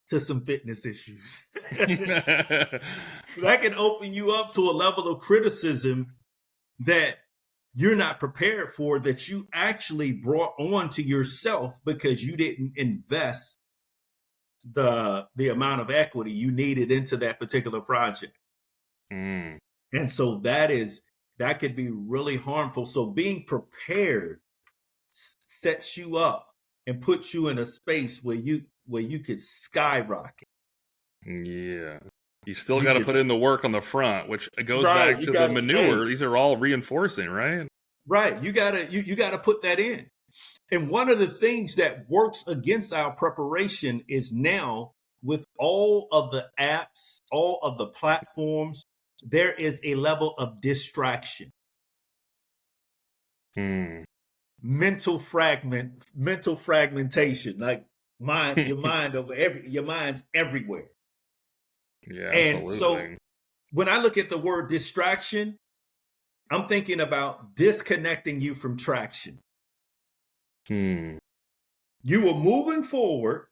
to some fitness issues. That can open you up to a level of criticism that you're not prepared for, that you actually brought on to yourself because you didn't invest the amount of equity you needed into that particular project. Mm. And so that could be really harmful. So being prepared sets you up and puts you in a space where you could skyrocket. Yeah. You still You got to could put in the work on the front, which goes right. back You to the gotta manure. hey, These are all reinforcing, right? right. You gotta put that in. And one of the things that works against our preparation is now, with all of the apps, all of the platforms, there is a level of distraction, Hmm. mental fragmentation, like your mind's everywhere. Yeah, And so absolutely. when I look at the word distraction, I'm thinking about disconnecting you from traction. Hmm. You were moving forward,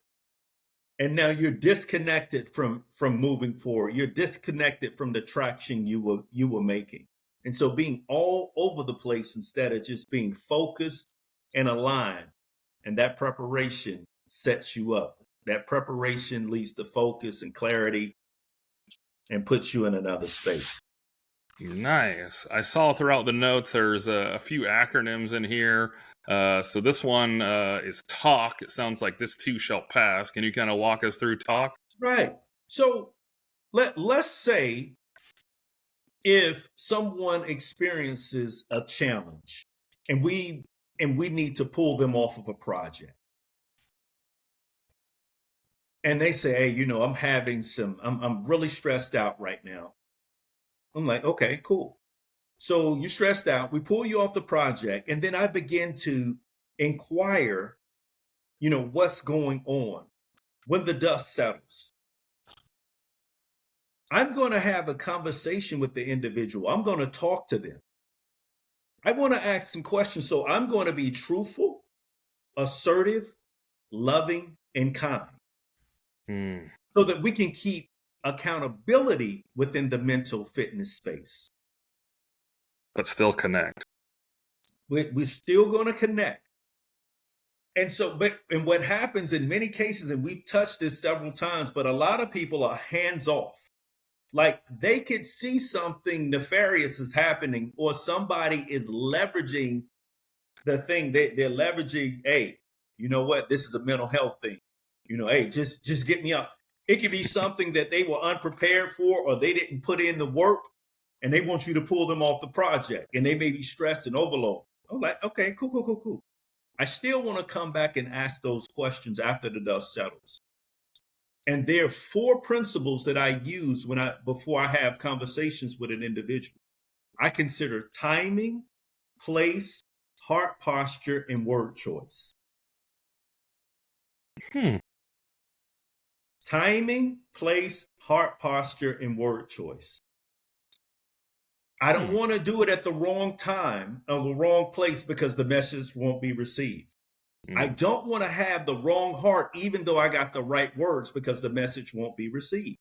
and now you're disconnected from moving forward. You're disconnected from the traction you were making. And so being all over the place instead of just being focused and aligned, and that preparation sets you up. That preparation leads to focus and clarity and puts you in another space. Nice. I saw throughout the notes there's a few acronyms in here. So this one is talk. It sounds like this too shall pass. Can you kind of walk us through talk? Right. So let's say if someone experiences a challenge, and we need to pull them off of a project, and they say, "Hey, I'm really stressed out right now." I'm like, "Okay, cool." So you're stressed out. We pull you off the project, and then I begin to inquire, what's going on. When the dust settles, I'm going to have a conversation with the individual. I'm going to talk to them. I want to ask some questions. So I'm going to be truthful, assertive, loving, and kind, Hmm. so that we can keep accountability within the mental fitness space. But still connect. We're still going to connect. And so, and what happens in many cases, and we've touched this several times, but a lot of people are hands off. Like they could see something nefarious is happening, or somebody is leveraging the thing. They're leveraging, hey, you know what? This is a mental health thing. Hey, just get me up. It could be something that they were unprepared for, or they didn't put in the work, and they want you to pull them off the project, and they may be stressed and overloaded. I'm like, okay, cool, cool, cool, cool. I still want to come back and ask those questions after the dust settles. And there are four principles that I use before I have conversations with an individual. I consider timing, place, heart posture, and word choice. Hmm. Timing, place, heart posture, and word choice. I don't Hmm. want to do it at the wrong time or the wrong place because the message won't be received. I Hmm. don't want to have the wrong heart, even though I got the right words, because the message won't be received.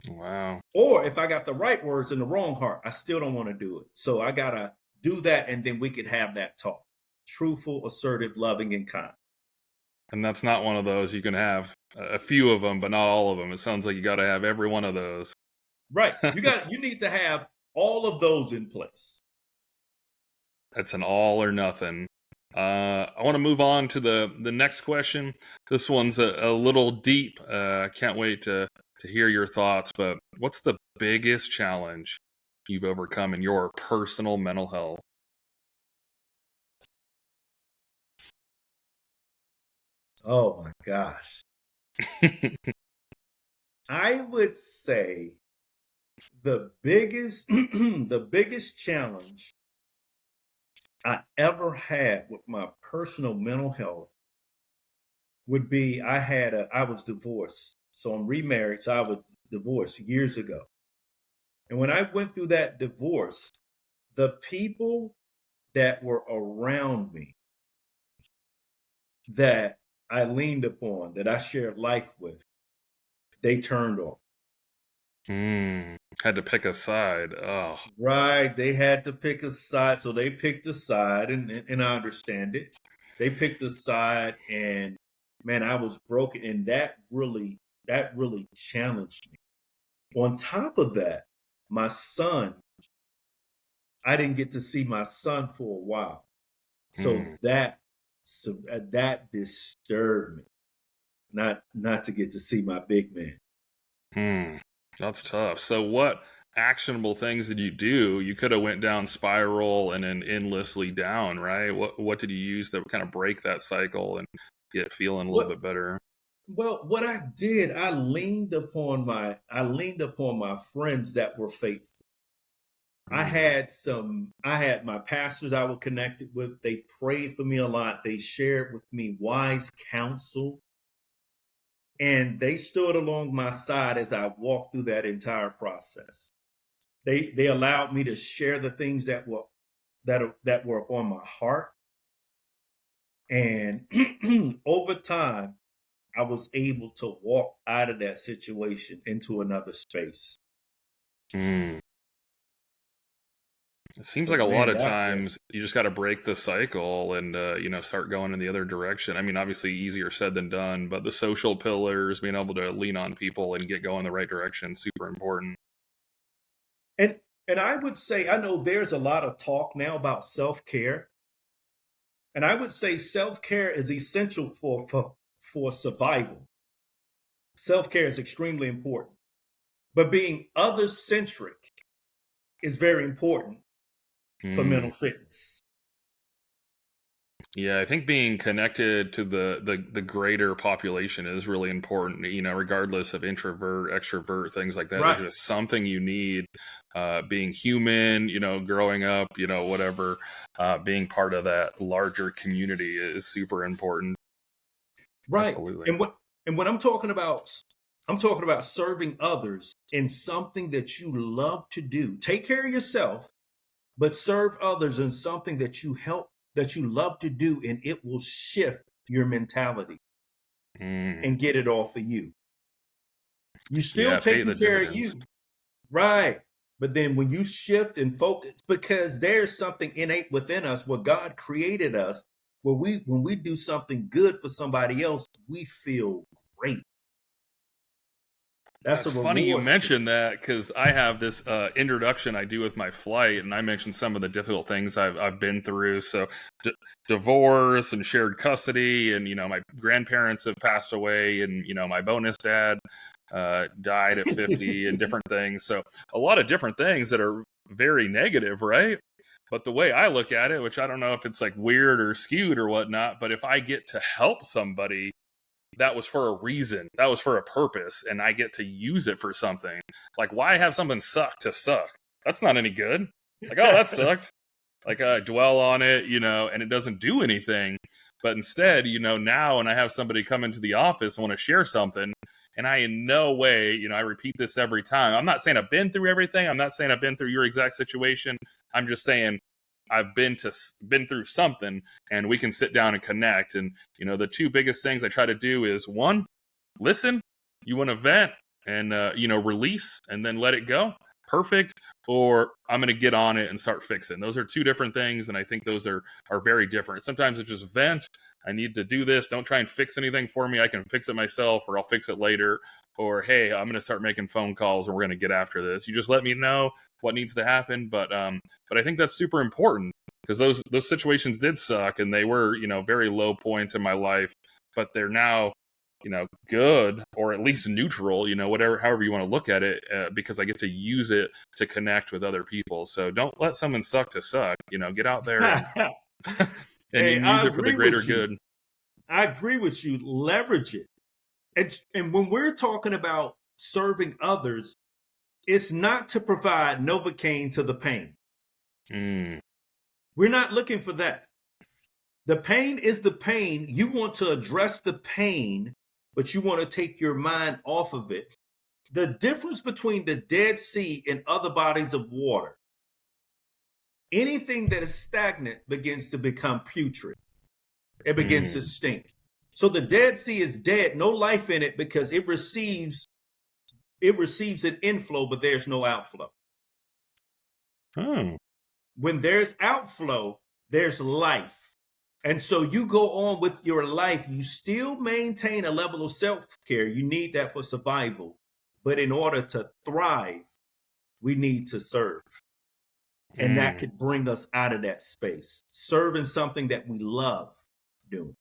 Wow. Or if I got the right words and the wrong heart, I still don't want to do it. So I got to do that, and then we could have that talk. Truthful, assertive, loving, and kind. And that's not one of those. You can have a few of them, but not all of them. It sounds like you got to have every one of those. Right. You need to have all of those in place. It's an all or nothing. I want to move on to the next question. This one's a little deep. I can't wait to hear your thoughts. But what's the biggest challenge you've overcome in your personal mental health? Oh my gosh. I would say the biggest the biggest challenge I ever had with my personal mental health would be I was divorced. So I'm remarried, so I was divorced years ago. And when I went through that divorce, the people that were around me that I leaned upon, that I shared life with, they turned on. Had to pick a side. Oh, Right. They had to pick a side. So they picked a side, and I understand it. They picked a side, and man, I was broken. And that really challenged me. On top of that, my son, I didn't get to see my son for a while. So that disturbed me. Not to get to see my big man. That's tough. So what actionable things did you do? You could have went down spiral and then endlessly down, right? What did you use to kind of break that cycle and get feeling a little What bit better? Well, what I did, I leaned upon my friends that were faithful. Mm, I had my pastors I was connected with. They prayed for me a lot. They shared with me wise counsel, and they stood along my side as I walked through that entire process. They allowed me to share the things that were upon my heart, and over time I was able to walk out of that situation into another space. mm. It seems like So a lot man, of that was times you just got to break the cycle and start going in the other direction. I mean, obviously easier said than done, but the social pillars, being able to lean on people and get going the right direction, super important. and and I would say I know there's a lot of talk now about self-care. And I would say self-care is essential for survival. Self-care is extremely important. But being other-centric is very important for Mm. mental fitness. Yeah, I think being connected to the greater population is really important, regardless of introvert, extrovert, things like that. There's Right. just something you need, being human, growing up, whatever, being part of that larger community is super important. Right. Absolutely. And when I'm talking about serving others in something that you love to do. Take care of yourself, but serve others in something that you love to do, and it will shift your mentality Mm. and get it all for you. You still Yeah, pay taking the care of dividends. you, right? But then when you shift and focus, because there's something innate within us where God created us, where when we do something good for somebody else, we feel great. That's a It's funny you reward system. mentioned that because I have this introduction I do with my flight, and I mentioned some of the difficult things I've been through. So, divorce and shared custody, and my grandparents have passed away, and my bonus dad died at 50, and different things. So, a lot of different things that are very negative, right? But the way I look at it, which I don't know if it's like weird or skewed or whatnot, but if I get to help somebody, that was for a reason, that was for a purpose, and I get to use it for something. Like, why have something suck to suck? That's not any good. Like, oh, that sucked. Like, dwell on it, and it doesn't do anything. But instead, now when I have somebody come into the office and want to share something, and I in no way, I repeat this every time. I'm not saying I've been through everything. I'm not saying I've been through your exact situation. I'm just saying I've been through something, and we can sit down and connect. And the two biggest things I try to do is, one, listen. You want to vent and release and then let it go. Perfect. Or I'm going to get on it and start fixing. Those are two different things, and I think those are very different. Sometimes it's just vent, I need to do this. Don't try and fix anything for me. I can fix it myself, or I'll fix it later. Or, hey, I'm going to start making phone calls and we're going to get after this. You just let me know what needs to happen. But I think that's super important, because those situations did suck, and they were, very low points in my life, but they're now, good, or at least neutral, however you want to look at it, because I get to use it to connect with other people. So don't let someone suck to suck, get out there and, Hey, and I use it for the agree greater with you. good. I agree with you. Leverage it. And when we're talking about serving others, it's not to provide Novocaine to the pain. We're not looking for that. The pain is the pain. You want to address the pain, but you want to take your mind off of it. The difference between the Dead Sea and other bodies of water, anything that is stagnant begins to become putrid. It begins to stink. So the Dead Sea is dead, no life in it, because it receives an inflow, but there's no outflow. When there's outflow, there's life. And so you go on with your life. You still maintain a level of self-care. You need that for survival. But in order to thrive, we need to serve. And that could bring us out of that space. Serving something that we love doing.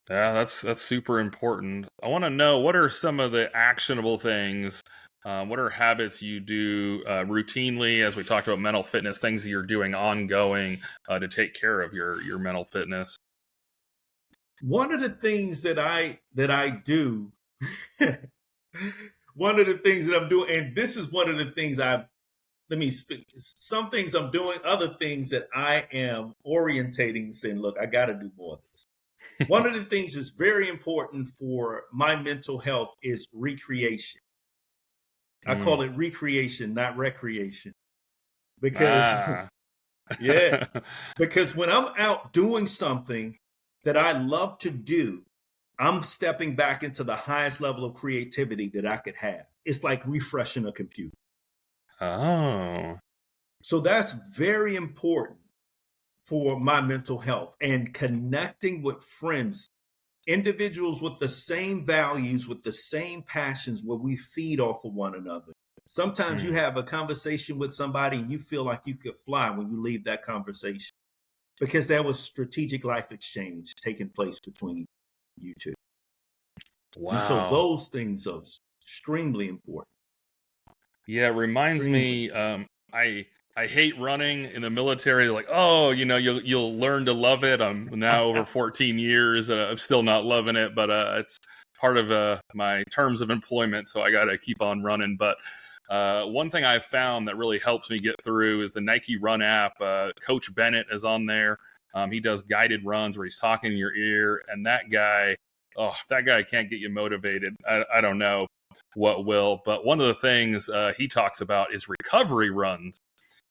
Yeah, that's super important. I want to know, what are some of the actionable things? What are habits you do routinely, as we talked about mental fitness, things that you're doing ongoing to take care of your mental fitness? One of the things that I do, one of the things that I'm doing, and this is one of the things let me speak. Some things I'm doing, other things that I am orientating, saying, look, I got to do more of this. One of the things that's very important for my mental health is recreation. I call it recreation, not recreation. Because, yeah, because when I'm out doing something that I love to do, I'm stepping back into the highest level of creativity that I could have. It's like refreshing a computer. Oh. So that's very important for my mental health, and connecting with friends, individuals with the same values, with the same passions, where we feed off of one another. Sometimes you have a conversation with somebody and you feel like you could fly when you leave that conversation, because there was strategic life exchange taking place between you two. Wow. And so those things are extremely important. Yeah, it reminds me, I hate running in the military. Like, oh, you'll learn to love it. I'm now over 14 years. I'm still not loving it, but it's part of my terms of employment, so I got to keep on running. But one thing I've found that really helps me get through is the Nike Run app. Coach Bennett is on there. He does guided runs where he's talking in your ear, and that guy can't get you motivated. I don't know what will, but one of the things he talks about is recovery runs.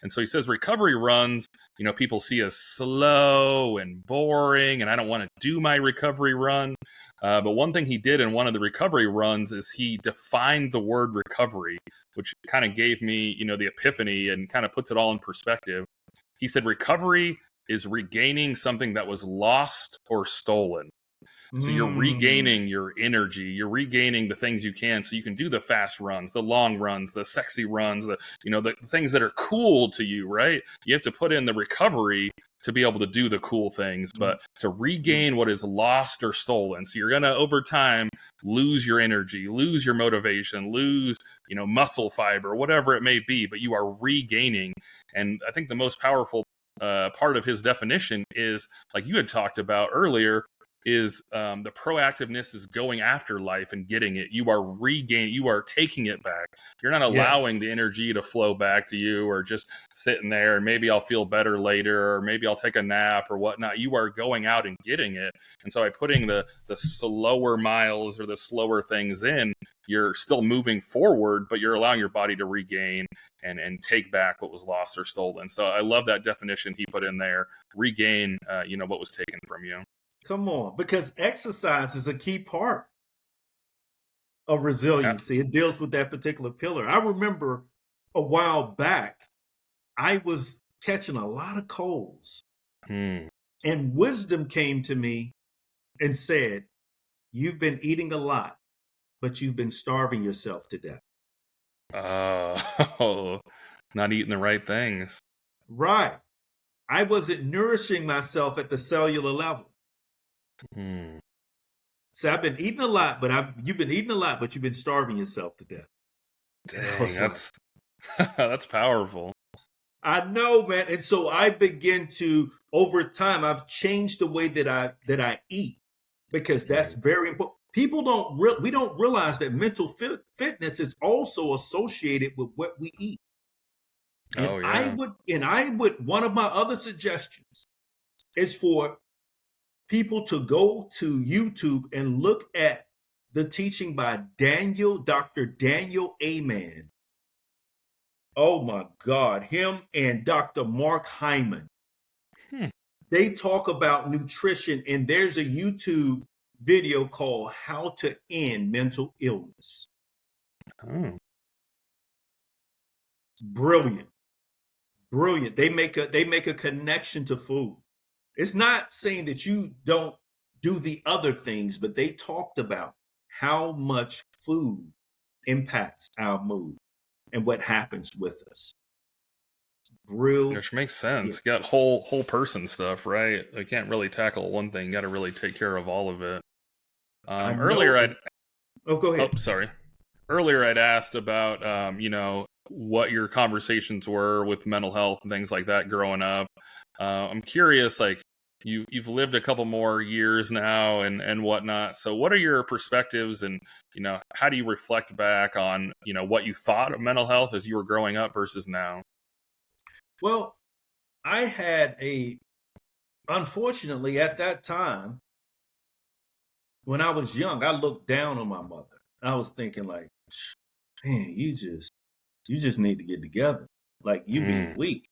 And so he says recovery runs, people see as slow and boring, and I don't want to do my recovery run. But one thing he did in one of the recovery runs is he defined the word recovery, which kind of gave me, the epiphany and kind of puts it all in perspective. He said recovery is regaining something that was lost or stolen. So you're regaining your energy, you're regaining the things you can, so you can do the fast runs, the long runs, the sexy runs, the things that are cool to you, right? You have to put in the recovery to be able to do the cool things, but to regain what is lost or stolen. So you're going to, over time, lose your energy, lose your motivation, lose, muscle fiber, whatever it may be, but you are regaining. And I think the most powerful part of his definition is, like you had talked about earlier, is the proactiveness is going after life and getting it. You are taking it back. You're not allowing the energy to flow back to you, or just sitting there and maybe I'll feel better later, or maybe I'll take a nap or whatnot. You are going out and getting it. And so by putting the slower miles or the slower things in, you're still moving forward, but you're allowing your body to regain and take back what was lost or stolen. So I love that definition he put in there. Regain, what was taken from you. Come on, because exercise is a key part of resiliency. Yeah. It deals with that particular pillar. I remember a while back, I was catching a lot of colds. And wisdom came to me and said, you've been eating a lot, but you've been starving yourself to death. Oh, not eating the right things. Right. I wasn't nourishing myself at the cellular level. Hmm. So I've been eating a lot, but you've been eating a lot, but you've been starving yourself to death. And I Dang, was like, that's powerful. I know, man. And so I begin to, over time, I've changed the way that I eat, because that's very important. People we don't realize that mental fitness is also associated with what we eat. And Oh yeah. one of my other suggestions is for people to go to YouTube and look at the teaching by Dr. Daniel Amen. Oh my God, him and Dr. Mark Hyman. They talk about nutrition, and there's a YouTube video called How to End Mental Illness. Oh. Brilliant. Brilliant. They make a connection to food. It's not saying that you don't do the other things, but they talked about how much food impacts our mood and what happens with us. Brilliant. Which makes sense. You got whole person stuff, right? You can't really tackle one thing. You got to really take care of all of it. I Earlier, know. Go ahead. Oh, sorry. Earlier, I'd asked about, what your conversations were with mental health and things like that growing up. I'm curious, like you've lived a couple more years now and whatnot. So, what are your perspectives, and how do you reflect back on what you thought of mental health as you were growing up versus now? Well, unfortunately, at that time, when I was young, I looked down on my mother. I was thinking like, man, you just need to get together. Like, you being weak.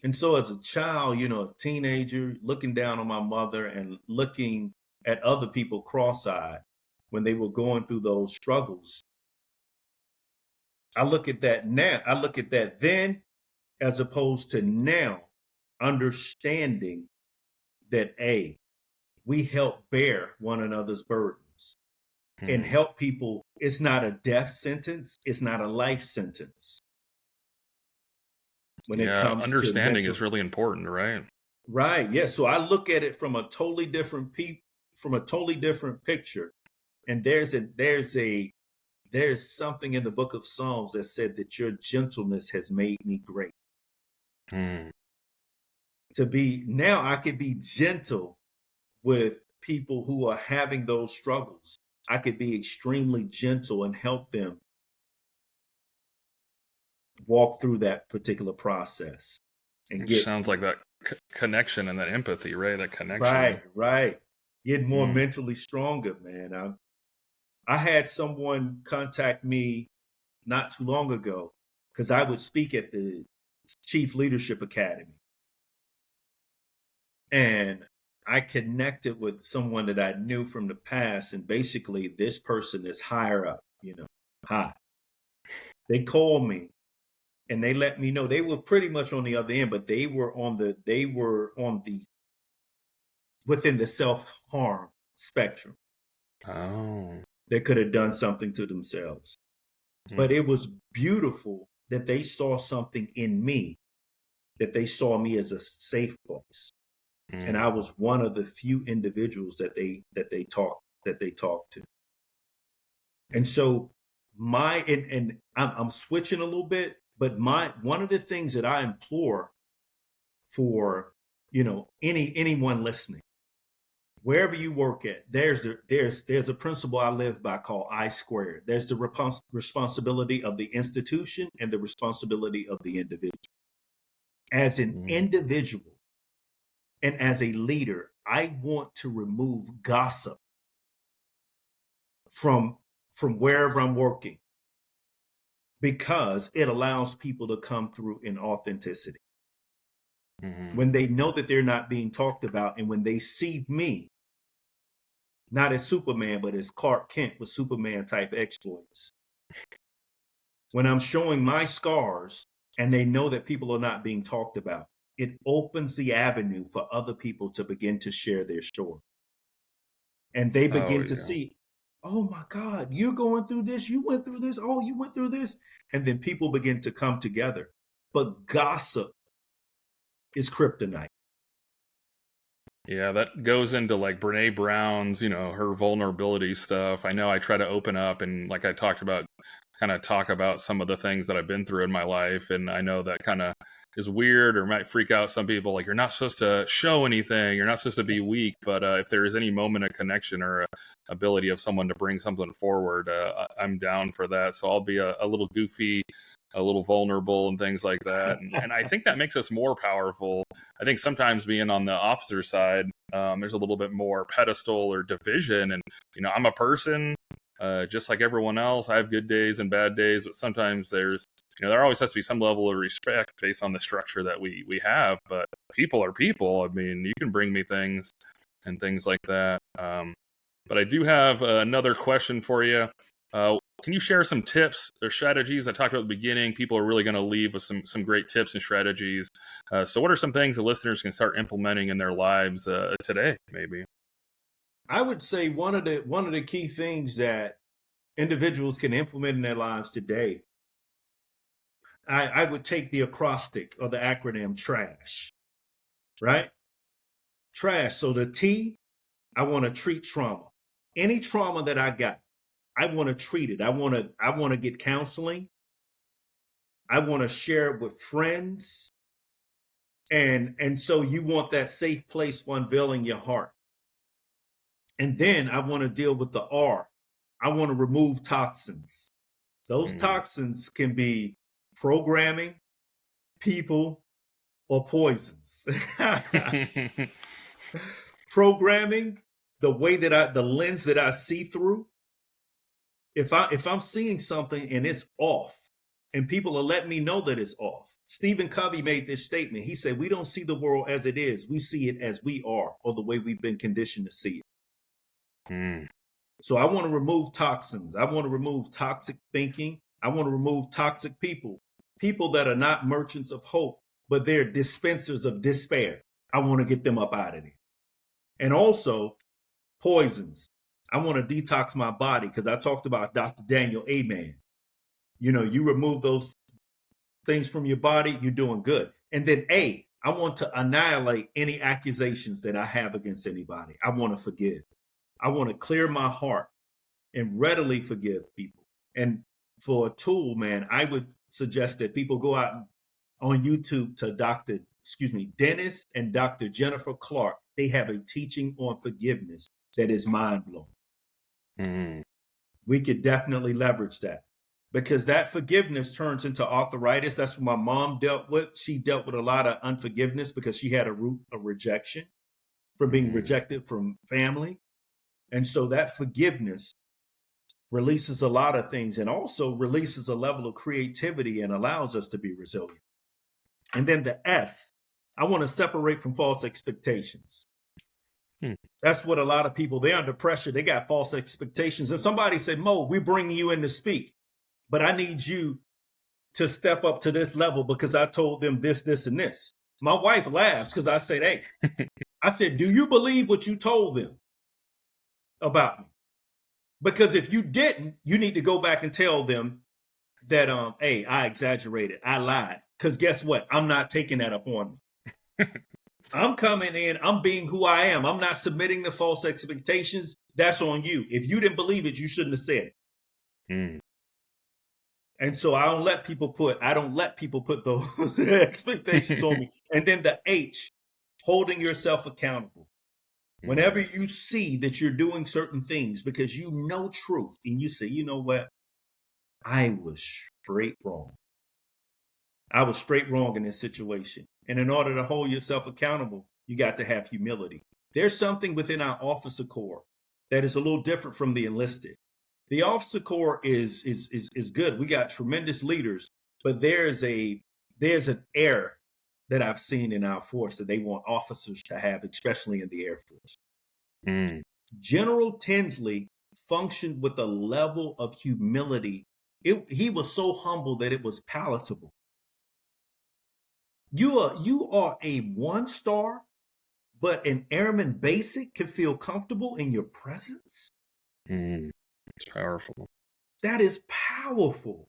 And so as a child, a teenager, looking down on my mother and looking at other people cross-eyed when they were going through those struggles. I look at that now. I look at that then as opposed to now, understanding that we help bear one another's burdens and help people. It's not a death sentence. It's not a life sentence. When it comes understanding to is really important, right? Right. Yeah. So I look at it from a totally different picture. And there's something in the book of Psalms that said that your gentleness has made me great. Now I could be gentle with people who are having those struggles. I could be extremely gentle and help them walk through that particular process. And Which sounds like that connection and that empathy, right? That connection. Right. Get more mentally stronger, man. I had someone contact me not too long ago because I would speak at the Chief Leadership Academy. And I connected with someone that I knew from the past. And basically, this person is higher up, high. They called me and they let me know they were pretty much on the other end, but they were within the self-harm spectrum. Oh. They could have done something to themselves. But it was beautiful that they saw something in me, that they saw me as a safe place. And I was one of the few individuals that they talked to. And so I'm switching a little bit, but one of the things that I implore for, anyone listening, wherever you work at, there's a principle I live by called I squared. There's the responsibility of the institution and the responsibility of the individual. As an individual and as a leader, I want to remove gossip from wherever I'm working, because it allows people to come through in authenticity. When they know that they're not being talked about, and when they see me, not as Superman, but as Clark Kent with Superman type exploits. When I'm showing my scars and they know that people are not being talked about, it opens the avenue for other people to begin to share their story. And they Oh begin to yeah. see, oh my God, you're going through this. You went through this. Oh, you went through this. And then people begin to come together. But gossip is kryptonite. Yeah, that goes into like Brene Brown's, her vulnerability stuff. I know I try to open up and, like I talked about, kind of talk about some of the things that I've been through in my life. And I know that kind of is weird or might freak out some people. Like, you're not supposed to show anything, you're not supposed to be weak. But if there is any moment of connection or ability of someone to bring something forward, I'm down for that. So I'll be a little goofy, a little vulnerable and things like that. And I think that makes us more powerful. I think sometimes being on the officer side, there's a little bit more pedestal or division. And, I'm a person just like everyone else. I have good days and bad days, but sometimes there always has to be some level of respect based on the structure that we have. But people are people. I mean, you can bring me things and things like that. But I do have another question for you. Can you share some tips or strategies? I talked about at the beginning. People are really going to leave with some great tips and strategies. So what are some things the listeners can start implementing in their lives today, maybe? I would say one of the key things that individuals can implement in their lives today, I would take the acrostic or the acronym TRASH, right? Trash. So the T, I want to treat trauma. Any trauma that I got, I want to treat it. I want to get counseling. I want to share it with friends. And so you want that safe place for unveiling your heart. And then I want to deal with the R. I want to remove toxins. Those toxins can be programming, people, or poisons. Programming, the lens that I see through. If I'm seeing something and it's off, and people are letting me know that it's off. Stephen Covey made this statement. He said, we don't see the world as it is. We see it as we are, or the way we've been conditioned to see it. So I want to remove toxins. I want to remove toxic thinking. I want to remove toxic people that are not merchants of hope, but they're dispensers of despair. I want to get them up out of there. And also poisons. I want to detox my body, because I talked about Dr. Daniel Amen. You remove those things from your body, you're doing good. And then I want to annihilate any accusations that I have against anybody. I want to forgive. I want to clear my heart and readily forgive people. And for a tool, man, I would suggest that people go out on YouTube to Dennis and Dr. Jennifer Clark. They have a teaching on forgiveness that is mind-blowing. We could definitely leverage that, because that forgiveness turns into arthritis. That's what my mom dealt with. She dealt with a lot of unforgiveness because she had a root of rejection from being rejected from family. And so that forgiveness releases a lot of things, and also releases a level of creativity and allows us to be resilient. And then the S, I want to separate from false expectations. That's what a lot of people, they're under pressure. They got false expectations. If somebody said, Mo, we're bringing you in to speak, but I need you to step up to this level because I told them this, this, and this. My wife laughs because I said, hey, I said, do you believe what you told them about me? Because if you didn't, you need to go back and tell them that, hey, I exaggerated. I lied. Because guess what? I'm not taking that up on me. I'm coming in. I'm being who I am. I'm not submitting to false expectations. That's on you. If you didn't believe it, you shouldn't have said it. And so I don't let people put those expectations on me. And then the H, holding yourself accountable. Whenever you see that you're doing certain things because you know truth, and you say, you know what? I was straight wrong. I was straight wrong in this situation. And in order to hold yourself accountable, you got to have humility. There's something within our officer corps that is a little different from the enlisted. The officer corps is good. We got tremendous leaders, but there's an air that I've seen in our force that they want officers to have, especially in the Air Force. General Tinsley functioned with a level of humility. He was so humble that it was palatable. You are a 1-star, but an airman basic can feel comfortable in your presence. It's powerful. That is powerful.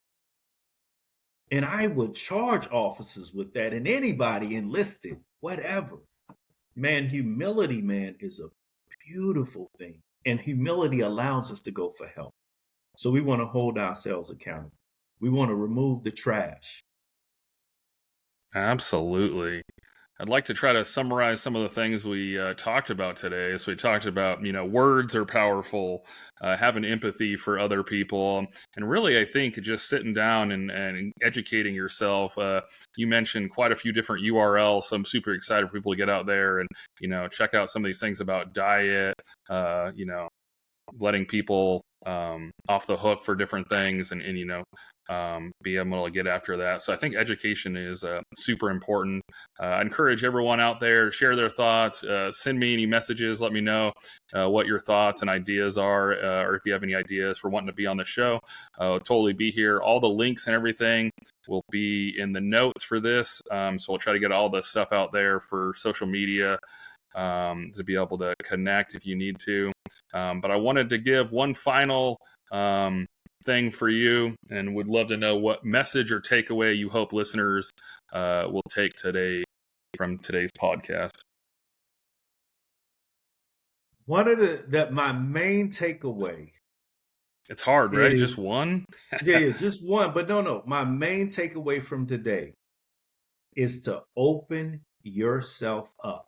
And I would charge officers with that, and anybody enlisted, whatever. Man, humility, man, is a beautiful thing. And humility allows us to go for help. So we want to hold ourselves accountable. We want to remove the trash. Absolutely. I'd like to try to summarize some of the things we talked about today. So we talked about, words are powerful, having empathy for other people. And really, I think just sitting down and educating yourself. You mentioned quite a few different URLs. So I'm super excited for people to get out there and, check out some of these things about diet, letting people off the hook for different things and be able to get after that. So I think education is super important. I encourage everyone out there to share their thoughts, send me any messages, let me know what your thoughts and ideas are, or if you have any ideas for wanting to be on the show. I'll totally be here. All the links and everything will be in the notes for this. So we'll try to get all the stuff out there for social media to be able to connect if you need to. But I wanted to give one final thing for you and would love to know what message or takeaway you hope listeners will take today from today's podcast. My main takeaway. It's hard, right? Just one? yeah, just one. But no. My main takeaway from today is to open yourself up.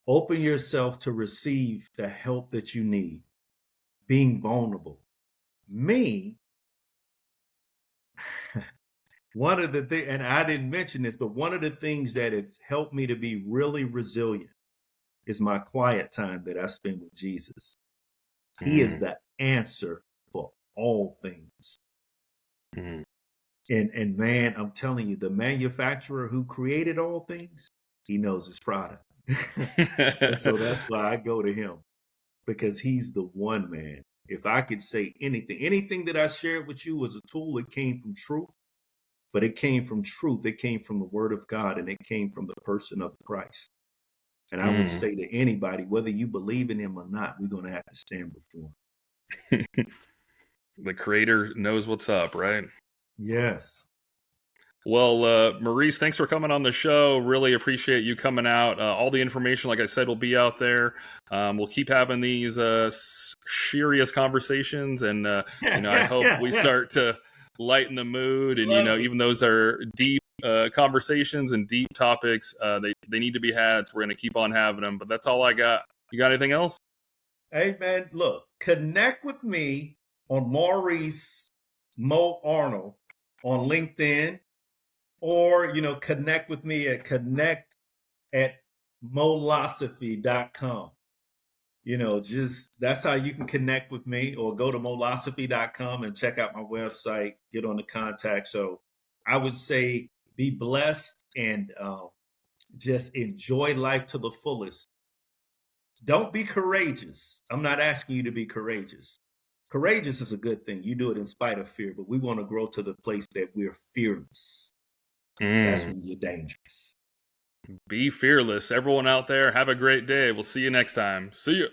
Open yourself to receive the help that you need. Being vulnerable. One of the things, and I didn't mention this, but one of the things that has helped me to be really resilient is my quiet time that I spend with Jesus. He is the answer for all things. And man, I'm telling you, the manufacturer who created all things, he knows his product. And so that's why I go to him, because he's the one, man. If I could say anything that I shared with you was a tool, it came from truth, but it came from truth. It came from the word of God, and it came from the person of Christ. And I would say to anybody, whether you believe in him or not, we're going to have to stand before him. The creator knows what's up, right? Yes. Well, Maurice, thanks for coming on the show. Really appreciate you coming out. All the information, like I said, will be out there. We'll keep having these serious conversations, and I hope we start to lighten the mood. And even those are deep conversations and deep topics, they need to be had. So we're going to keep on having them. But that's all I got. You got anything else? Hey, man, look, connect with me on Maurice Mo Arnold on LinkedIn. Or, connect with me at connect@molosophy.com. That's how you can connect with me, or go to molosophy.com and check out my website, get on the contact. So I would say be blessed and just enjoy life to the fullest. Don't be courageous. I'm not asking you to be courageous. Courageous is a good thing. You do it in spite of fear, but we want to grow to the place that we're fearless. That's when you're dangerous. Be fearless. Everyone out there, have a great day. We'll see you next time. See you.